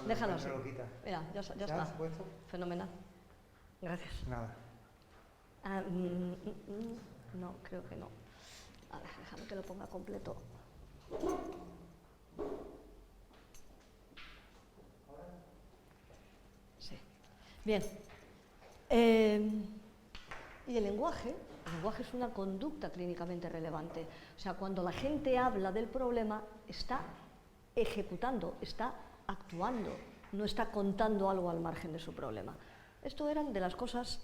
Déjalo así. Mira, ya está. Fenomenal. Gracias. Nada. No, creo que no. A ver, déjame que lo ponga completo. Sí. Bien. Y el lenguaje es una conducta clínicamente relevante. O sea, cuando la gente habla del problema, está ejecutando, está actuando, no está contando algo al margen de su problema. Esto eran de las cosas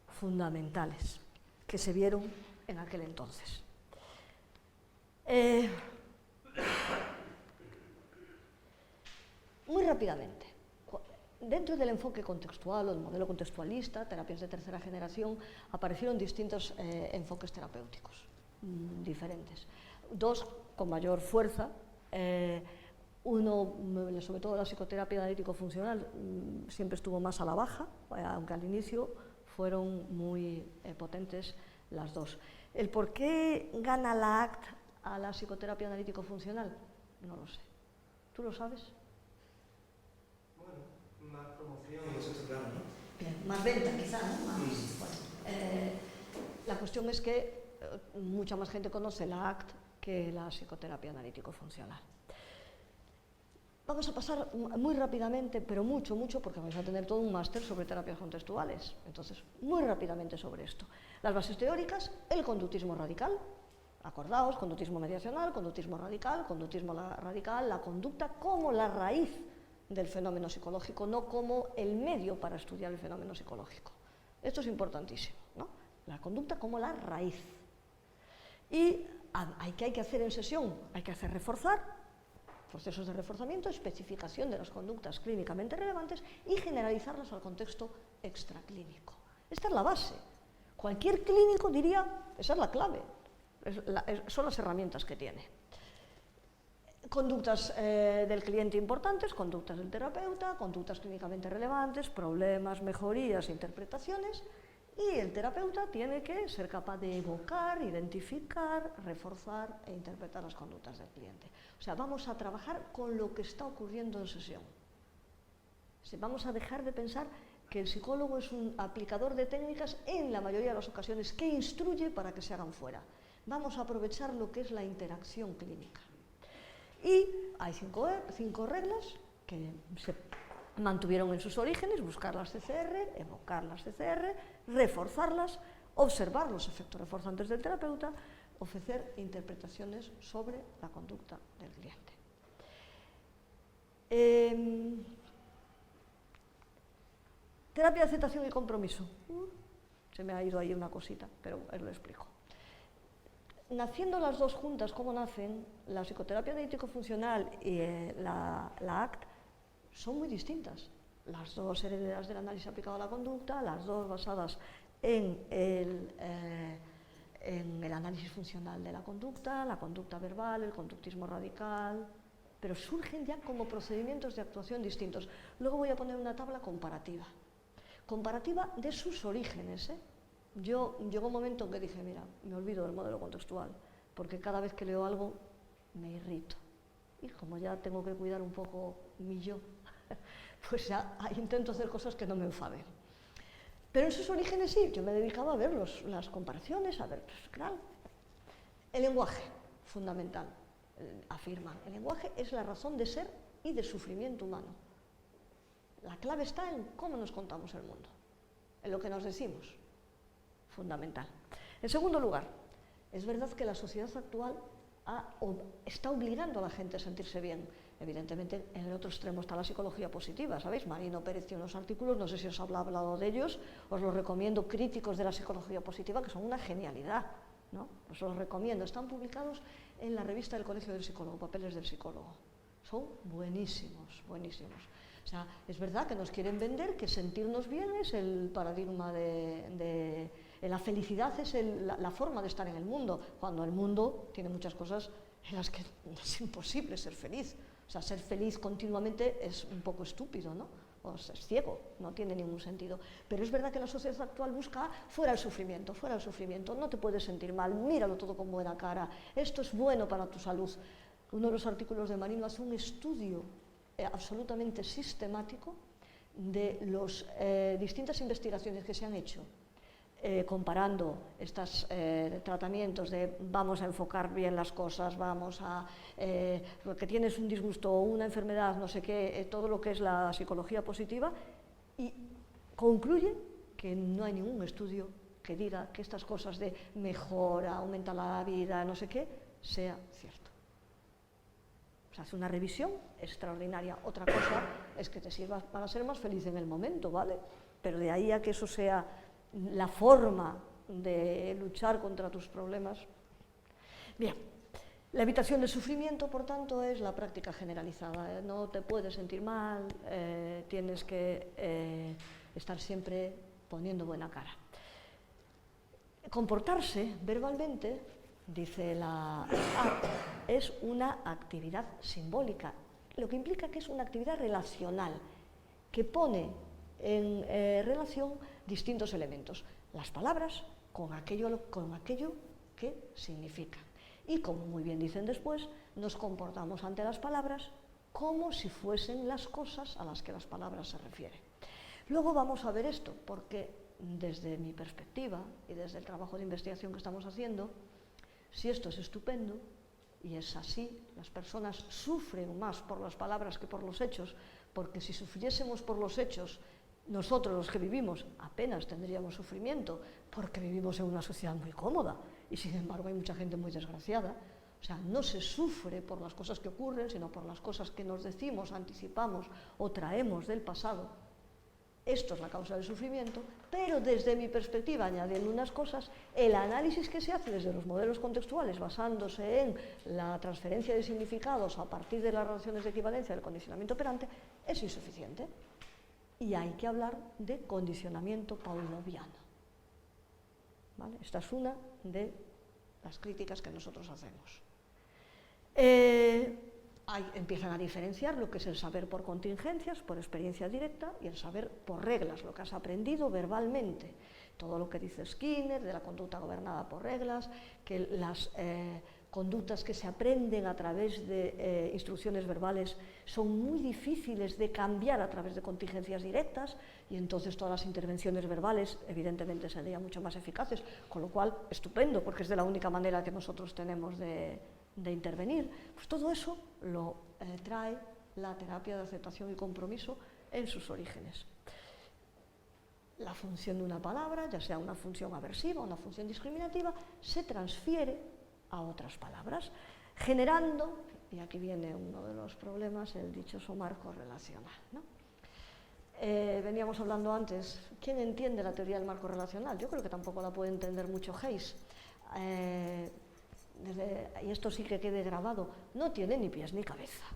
fundamentales que se vieron en aquel entonces. Muy rápidamente. Dentro del enfoque contextual o del modelo contextualista, terapias de tercera generación, aparecieron distintos enfoques terapéuticos diferentes. Dos con mayor fuerza, uno, sobre todo la psicoterapia analítico-funcional, siempre estuvo más a la baja, aunque al inicio fueron muy potentes las dos. ¿El por qué gana la ACT a la psicoterapia analítico-funcional? No lo sé. ¿Tú lo sabes? Más promoción, eso está claro, ¿no? Bien, más venta quizá, ¿no? La cuestión es que mucha más gente conoce la ACT que la psicoterapia analítico-funcional. Vamos a pasar muy rápidamente, pero mucho, porque vais a tener todo un máster sobre terapias contextuales. Entonces, muy rápidamente sobre esto. Las bases teóricas, el conductismo radical. Acordaos, conductismo mediacional, conductismo radical, la conducta como la raíz del fenómeno psicológico, no como el medio para estudiar el fenómeno psicológico. Esto es importantísimo, ¿no? La conducta como la raíz. Y hay que hacer en sesión, hay que hacer reforzar, procesos de reforzamiento, especificación de las conductas clínicamente relevantes y generalizarlas al contexto extraclínico. Esta es la base. Cualquier clínico diría, esa es la clave, son las herramientas que tiene. Conductas del cliente importantes, conductas del terapeuta, conductas clínicamente relevantes, problemas, mejorías, interpretaciones, y el terapeuta tiene que ser capaz de evocar, identificar, reforzar e interpretar las conductas del cliente. O sea, vamos a trabajar con lo que está ocurriendo en sesión. Vamos a dejar de pensar que el psicólogo es un aplicador de técnicas en la mayoría de las ocasiones que instruye para que se hagan fuera. Vamos a aprovechar lo que es la interacción clínica. Y hay cinco reglas que se mantuvieron en sus orígenes: buscar las CCR, evocar las CCR, reforzarlas, observar los efectos reforzantes del terapeuta, ofrecer interpretaciones sobre la conducta del cliente. Terapia de aceptación y compromiso. Se me ha ido ahí una cosita, pero os lo explico. Naciendo las dos juntas, ¿cómo nacen? La psicoterapia analítico-funcional y la ACT son muy distintas. Las dos herederas del análisis aplicado a la conducta, las dos basadas en el análisis funcional de la conducta verbal, el conductismo radical, pero surgen ya como procedimientos de actuación distintos. Luego voy a poner una tabla comparativa de sus orígenes. Yo llegó un momento en que dije, mira, me olvido del modelo contextual, porque cada vez que leo algo me irrito. Y como ya tengo que cuidar un poco mi yo, pues ya intento hacer cosas que no me enfaden. Pero en sus orígenes sí, yo me dedicaba a ver las comparaciones, a ver, pues claro. El lenguaje, fundamental, afirman. El lenguaje es la razón de ser y de sufrimiento humano. La clave está en cómo nos contamos el mundo, en lo que nos decimos. Fundamental. En segundo lugar, es verdad que la sociedad actual está obligando a la gente a sentirse bien. Evidentemente, en el otro extremo está la psicología positiva, ¿sabéis? Marino Pérez tiene unos artículos, no sé si os ha hablado de ellos, os los recomiendo, críticos de la psicología positiva, que son una genialidad, ¿no? Os los recomiendo, están publicados en la revista del Colegio del Psicólogo, Papeles del Psicólogo. Son buenísimos, buenísimos. O sea, es verdad que nos quieren vender que sentirnos bien es el paradigma de la felicidad, es la forma de estar en el mundo, cuando el mundo tiene muchas cosas en las que es imposible ser feliz. O sea, ser feliz continuamente es un poco estúpido, ¿no? O sea, es ciego, no tiene ningún sentido. Pero es verdad que la sociedad actual busca fuera el sufrimiento, no te puedes sentir mal, míralo todo con buena cara, esto es bueno para tu salud. Uno de los artículos de Marino hace un estudio absolutamente sistemático de las distintas investigaciones que se han hecho comparando estos tratamientos de vamos a enfocar bien las cosas, porque tienes un disgusto o una enfermedad, no sé qué, todo lo que es la psicología positiva, y concluye que no hay ningún estudio que diga que estas cosas de mejora, aumenta la vida, no sé qué, sea cierto. O sea, hace una revisión extraordinaria. Otra cosa es que te sirva para ser más feliz en el momento, ¿vale? Pero de ahí a que eso sea la forma de luchar contra tus problemas. Bien, la evitación del sufrimiento, por tanto, es la práctica generalizada. No te puedes sentir mal, tienes que estar siempre poniendo buena cara. Comportarse verbalmente, dice la ACT, es una actividad simbólica, lo que implica que es una actividad relacional, que pone en relación distintos elementos, las palabras con aquello que significan. Y como muy bien dicen después, nos comportamos ante las palabras como si fuesen las cosas a las que las palabras se refieren. Luego vamos a ver esto, porque desde mi perspectiva y desde el trabajo de investigación que estamos haciendo, si esto es estupendo, y es así, las personas sufren más por las palabras que por los hechos, porque si sufriésemos por los hechos, nosotros los que vivimos apenas tendríamos sufrimiento, porque vivimos en una sociedad muy cómoda, y sin embargo hay mucha gente muy desgraciada. O sea, no se sufre por las cosas que ocurren, sino por las cosas que nos decimos, anticipamos o traemos del pasado. Esto es la causa del sufrimiento, pero desde mi perspectiva, añadiendo unas cosas, el análisis que se hace desde los modelos contextuales, basándose en la transferencia de significados a partir de las relaciones de equivalencia del condicionamiento operante, es insuficiente. y hay que hablar de condicionamiento pavloviano. ¿Vale? Esta es una de las críticas que nosotros hacemos. Empiezan a diferenciar lo que es el saber por contingencias, por experiencia directa, y el saber por reglas, lo que has aprendido verbalmente. Todo lo que dice Skinner de la conducta gobernada por reglas, que las conductas que se aprenden a través de instrucciones verbales son muy difíciles de cambiar a través de contingencias directas, y entonces todas las intervenciones verbales evidentemente serían mucho más eficaces, con lo cual, estupendo, porque es de la única manera que nosotros tenemos de intervenir. Pues todo eso lo trae la terapia de aceptación y compromiso en sus orígenes. La función de una palabra, ya sea una función aversiva o una función discriminativa, se transfiere a otras palabras, generando, y aquí viene uno de los problemas, el dichoso marco relacional, ¿no? Veníamos hablando antes, ¿quién entiende la teoría del marco relacional? Yo creo que tampoco la puede entender mucho Hayes. Y esto sí que quede grabado, no tiene ni pies ni cabeza.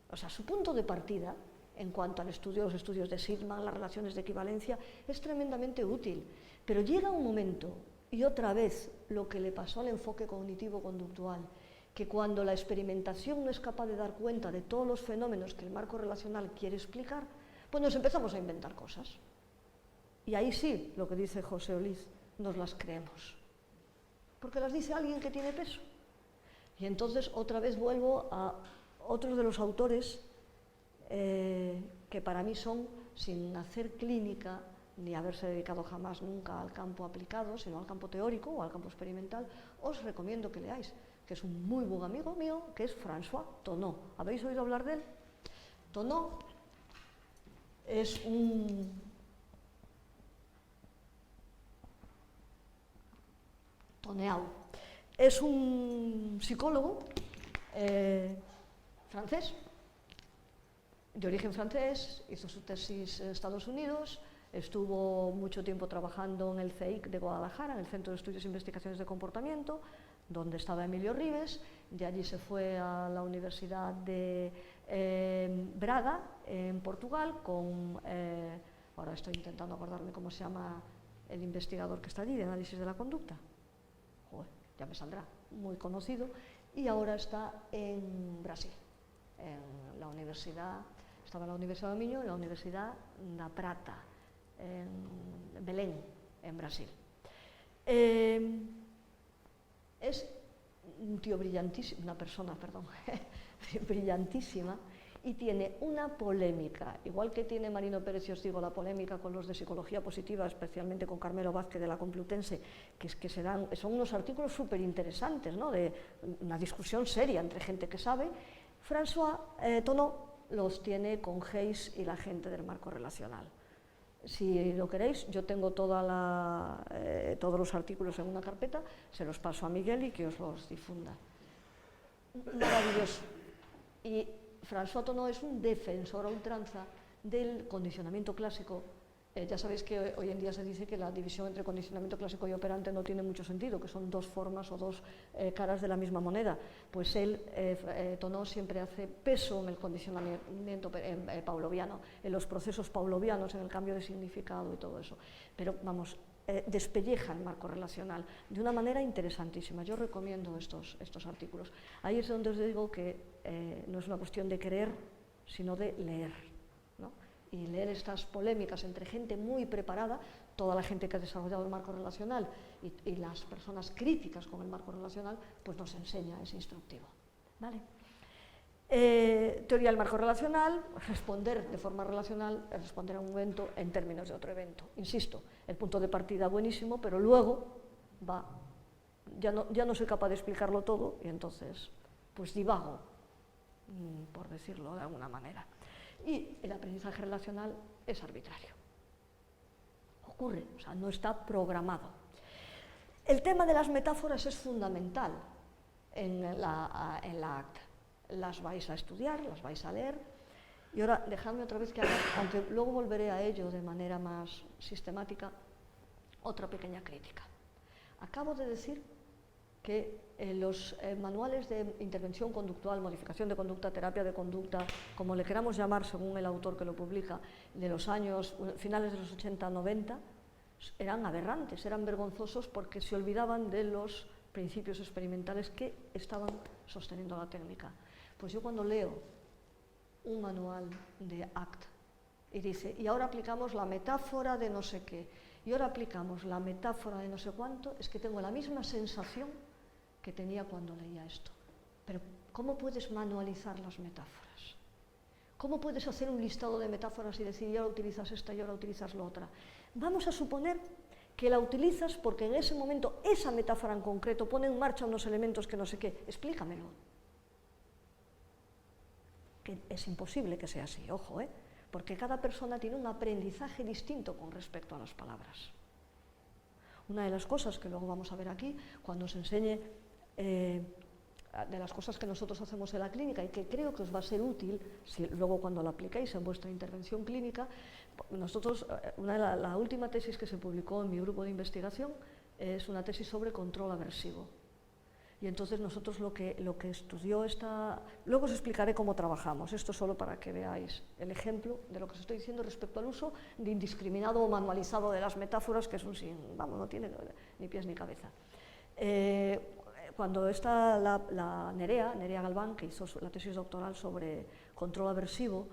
O sea, su punto de partida, en cuanto al estudio, los estudios de Sigman, las relaciones de equivalencia, es tremendamente útil. Pero llega un momento, y otra vez lo que le pasó al enfoque cognitivo-conductual, que cuando la experimentación no es capaz de dar cuenta de todos los fenómenos que el marco relacional quiere explicar, pues nos empezamos a inventar cosas. Y ahí sí, lo que dice José Oliz, nos las creemos. Porque las dice alguien que tiene peso. Y entonces otra vez vuelvo a otros de los autores que para mí son, sin hacer clínica, ni haberse dedicado jamás nunca al campo aplicado, sino al campo teórico o al campo experimental, os recomiendo que leáis, que es un muy buen amigo mío, que es François Thonon. ¿Habéis oído hablar de él? Thonon es es un psicólogo francés, de origen francés, hizo su tesis en Estados Unidos, estuvo mucho tiempo trabajando en el CEIC de Guadalajara, en el Centro de Estudios e Investigaciones de Comportamiento, donde estaba Emilio Ribes. De allí se fue a la Universidad de Braga, en Portugal, con, ahora estoy intentando acordarme cómo se llama el investigador que está allí, de análisis de la conducta. Joder, ya me saldrá, muy conocido, y ahora está en Brasil, en la universidad, estaba en la Universidad do Minho, en la Universidad da Prata, en Belén, en Brasil. Es un tío brillantísimo, una persona, perdón, brillantísima, y tiene una polémica, igual que tiene Marino Pérez, os digo, la polémica con los de psicología positiva, especialmente con Carmelo Vázquez de la Complutense, que es que son unos artículos súper interesantes, ¿no?, de una discusión seria entre gente que sabe. François Thonon los tiene con Hayes y la gente del marco relacional. Si lo queréis, yo tengo todos los artículos en una carpeta, se los paso a Miguel y que os los difunda. Maravilloso. Y François Thonon es un defensor a ultranza del condicionamiento clásico. Ya sabéis que hoy en día se dice que la división entre condicionamiento clásico y operante no tiene mucho sentido, que son dos formas o dos caras de la misma moneda. Pues Thonon siempre hace peso en el condicionamiento pavloviano, en los procesos pavlovianos, en el cambio de significado y todo eso. Pero vamos, despelleja el marco relacional de una manera interesantísima. Yo recomiendo estos artículos. Ahí es donde os digo que no es una cuestión de querer, sino de leer, ¿no? Y leer estas polémicas entre gente muy preparada, toda la gente que ha desarrollado el marco relacional y las personas críticas con el marco relacional, pues nos enseña, es instructivo, ¿vale? Teoría del marco relacional, responder de forma relacional, responder a un evento en términos de otro evento. Insisto, el punto de partida buenísimo, pero luego ya no soy capaz de explicarlo todo y entonces pues divago, por decirlo de alguna manera. Y el aprendizaje relacional es arbitrario. Ocurre, o sea, no está programado. El tema de las metáforas es fundamental en la acta. Las vais a estudiar, las vais a leer. Y ahora, dejadme otra vez que haga, aunque luego volveré a ello de manera más sistemática, otra pequeña crítica. Acabo de decir que los manuales de intervención conductual, modificación de conducta, terapia de conducta, como le queramos llamar según el autor que lo publica, de los años finales de los 80-90, eran aberrantes, eran vergonzosos porque se olvidaban de los principios experimentales que estaban sosteniendo la técnica. Pues yo cuando leo un manual de ACT y dice, y ahora aplicamos la metáfora de no sé qué, y ahora aplicamos la metáfora de no sé cuánto, es que tengo la misma sensación que tenía cuando leía esto. Pero ¿cómo puedes manualizar las metáforas? ¿Cómo puedes hacer un listado de metáforas y decir, y ahora utilizas esta y ahora utilizas la otra? Vamos a suponer que la utilizas porque en ese momento esa metáfora en concreto pone en marcha unos elementos que no sé qué. Explícamelo. Que es imposible que sea así, ojo, porque cada persona tiene un aprendizaje distinto con respecto a las palabras. Una de las cosas que luego vamos a ver aquí, cuando os enseñe de las cosas que nosotros hacemos en la clínica y que creo que os va a ser útil si luego cuando lo apliquéis en vuestra intervención clínica, nosotros, la última tesis que se publicó en mi grupo de investigación es una tesis sobre control aversivo. Y entonces nosotros lo que estudió luego os explicaré cómo trabajamos, esto solo para que veáis el ejemplo de lo que os estoy diciendo respecto al uso de indiscriminado o manualizado de las metáforas, que es no tiene ni pies ni cabeza. Cuando está la Nerea Galván, que hizo la tesis doctoral sobre control aversivo,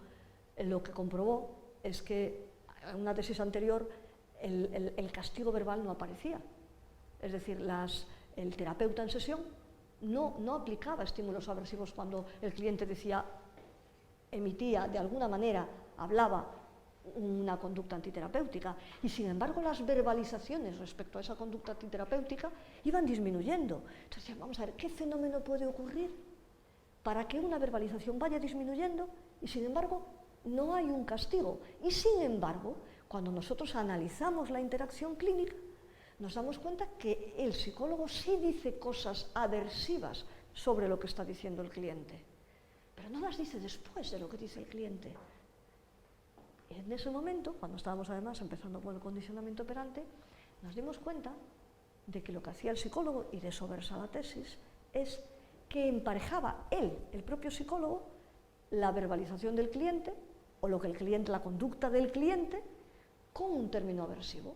lo que comprobó es que en una tesis anterior el castigo verbal no aparecía. Es decir, el terapeuta en sesión no aplicaba estímulos aversivos cuando el cliente emitía de alguna manera, hablaba una conducta antiterapéutica, y sin embargo las verbalizaciones respecto a esa conducta antiterapéutica iban disminuyendo. Entonces, vamos a ver, ¿qué fenómeno puede ocurrir para que una verbalización vaya disminuyendo y sin embargo no hay un castigo? Y sin embargo, cuando nosotros analizamos la interacción clínica, nos damos cuenta que el psicólogo sí dice cosas aversivas sobre lo que está diciendo el cliente, pero no las dice después de lo que dice el cliente. Y en ese momento, cuando estábamos además empezando con el condicionamiento operante, nos dimos cuenta de que lo que hacía el psicólogo, y de eso versa la tesis, es que emparejaba el propio psicólogo, la verbalización del cliente, o la conducta del cliente, con un término aversivo.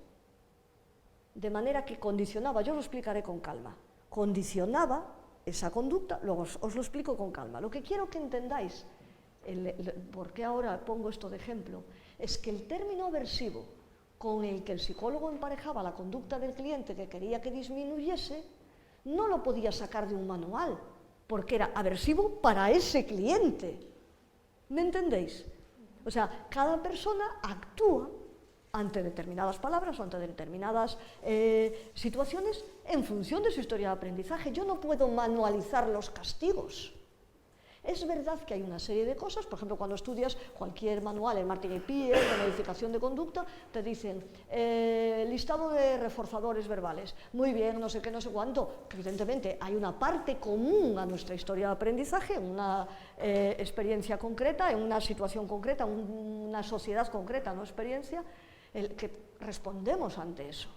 De manera que condicionaba, yo lo explicaré con calma, condicionaba esa conducta, luego os lo explico con calma. Lo que quiero que entendáis, por qué ahora pongo esto de ejemplo, es que el término aversivo con el que el psicólogo emparejaba la conducta del cliente que quería que disminuyese, no lo podía sacar de un manual, porque era aversivo para ese cliente. ¿Me entendéis? O sea, cada persona actúa ante determinadas palabras o ante determinadas situaciones en función de su historia de aprendizaje. Yo no puedo manualizar los castigos. Es verdad que hay una serie de cosas, por ejemplo, cuando estudias cualquier manual, el Martin y Peer, de modificación de conducta, te dicen listado de reforzadores verbales. Muy bien, no sé qué, no sé cuánto. Evidentemente, hay una parte común a nuestra historia de aprendizaje, una experiencia concreta, en una situación concreta, una sociedad concreta, no experiencia, que respondemos ante eso.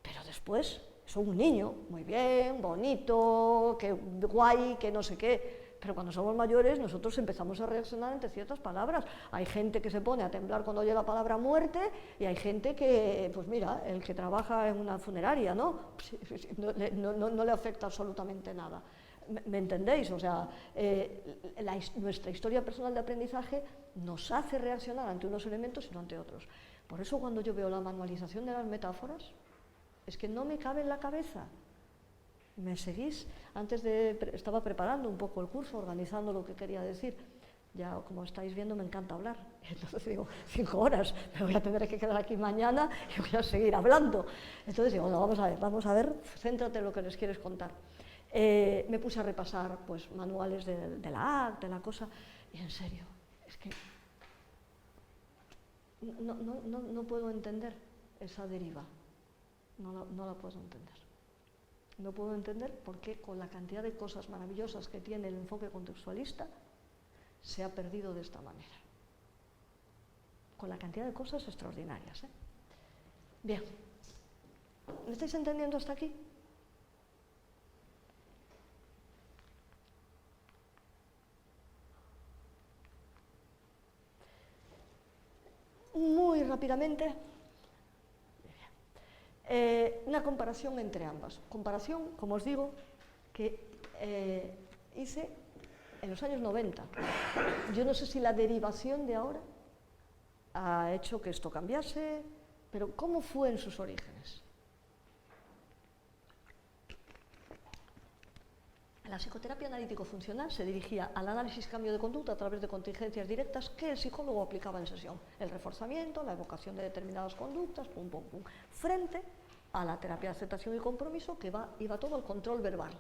Pero después, es un niño, muy bien, bonito, que guay, que no sé qué. Pero cuando somos mayores, nosotros empezamos a reaccionar ante ciertas palabras. Hay gente que se pone a temblar cuando oye la palabra muerte, y hay gente que, pues mira, el que trabaja en una funeraria, ¿no? No le afecta absolutamente nada. ¿Me entendéis? O sea, nuestra historia personal de aprendizaje nos hace reaccionar ante unos elementos y no ante otros. Por eso cuando yo veo la manualización de las metáforas, es que no me cabe en la cabeza. ¿Me seguís? Estaba preparando un poco el curso, organizando lo que quería decir. Ya, como estáis viendo, me encanta hablar. Entonces digo, 5 horas, me voy a tener que quedar aquí mañana y voy a seguir hablando. Entonces digo, no, vamos a ver, céntrate en lo que les quieres contar. Me puse a repasar pues, manuales de la ACT, de la cosa, y en serio, es que no puedo entender esa deriva. No la puedo entender. No puedo entender por qué, con la cantidad de cosas maravillosas que tiene el enfoque contextualista, se ha perdido de esta manera. Con la cantidad de cosas extraordinarias. Bien. ¿Me estáis entendiendo hasta aquí? rápidamente. Una comparación entre ambas. Comparación, como os digo, que hice en los años 90. Yo no sé si la derivación de ahora ha hecho que esto cambiase, pero ¿cómo fue en sus orígenes? La psicoterapia analítico-funcional se dirigía al análisis-cambio de conducta a través de contingencias directas que el psicólogo aplicaba en sesión. El reforzamiento, la evocación de determinadas conductas, pum, pum, pum, frente a la terapia de aceptación y compromiso que iba todo al control verbal.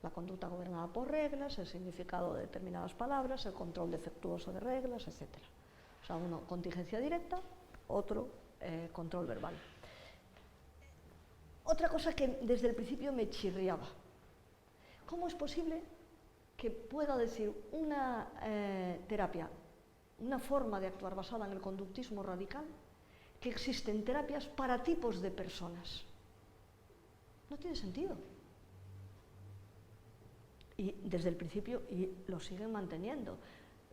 La conducta gobernada por reglas, el significado de determinadas palabras, el control defectuoso de reglas, etc. O sea, uno contingencia directa, otro control verbal. Otra cosa que desde el principio me chirriaba. ¿Cómo es posible que pueda decir una terapia, una forma de actuar basada en el conductismo radical, que existen terapias para tipos de personas? No tiene sentido. Y desde el principio, y lo siguen manteniendo,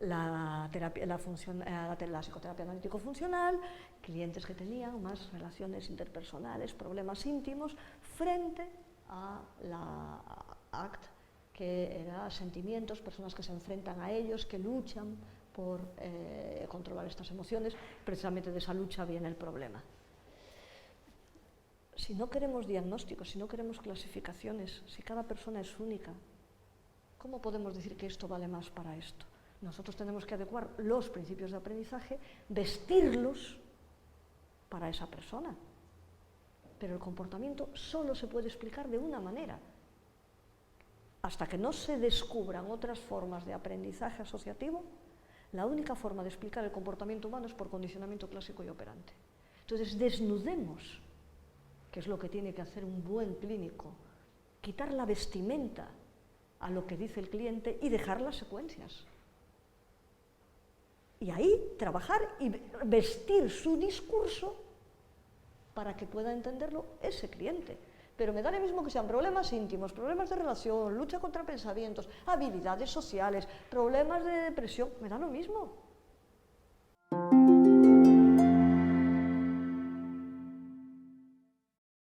la psicoterapia analítico-funcional, clientes que tenían más relaciones interpersonales, problemas íntimos, frente a la ACT, que era sentimientos, personas que se enfrentan a ellos, que luchan por controlar estas emociones. Precisamente de esa lucha viene el problema. Si no queremos diagnósticos, si no queremos clasificaciones, si cada persona es única, ¿cómo podemos decir que esto vale más para esto? Nosotros tenemos que adecuar los principios de aprendizaje, vestirlos para esa persona. Pero el comportamiento solo se puede explicar de una manera. Hasta que no se descubran otras formas de aprendizaje asociativo, la única forma de explicar el comportamiento humano es por condicionamiento clásico y operante. Entonces, desnudemos, que es lo que tiene que hacer un buen clínico, quitar la vestimenta a lo que dice el cliente y dejar las secuencias. Y ahí trabajar y vestir su discurso para que pueda entenderlo ese cliente. Pero me da lo mismo que sean problemas íntimos, problemas de relación, lucha contra pensamientos, habilidades sociales, problemas de depresión, me da lo mismo.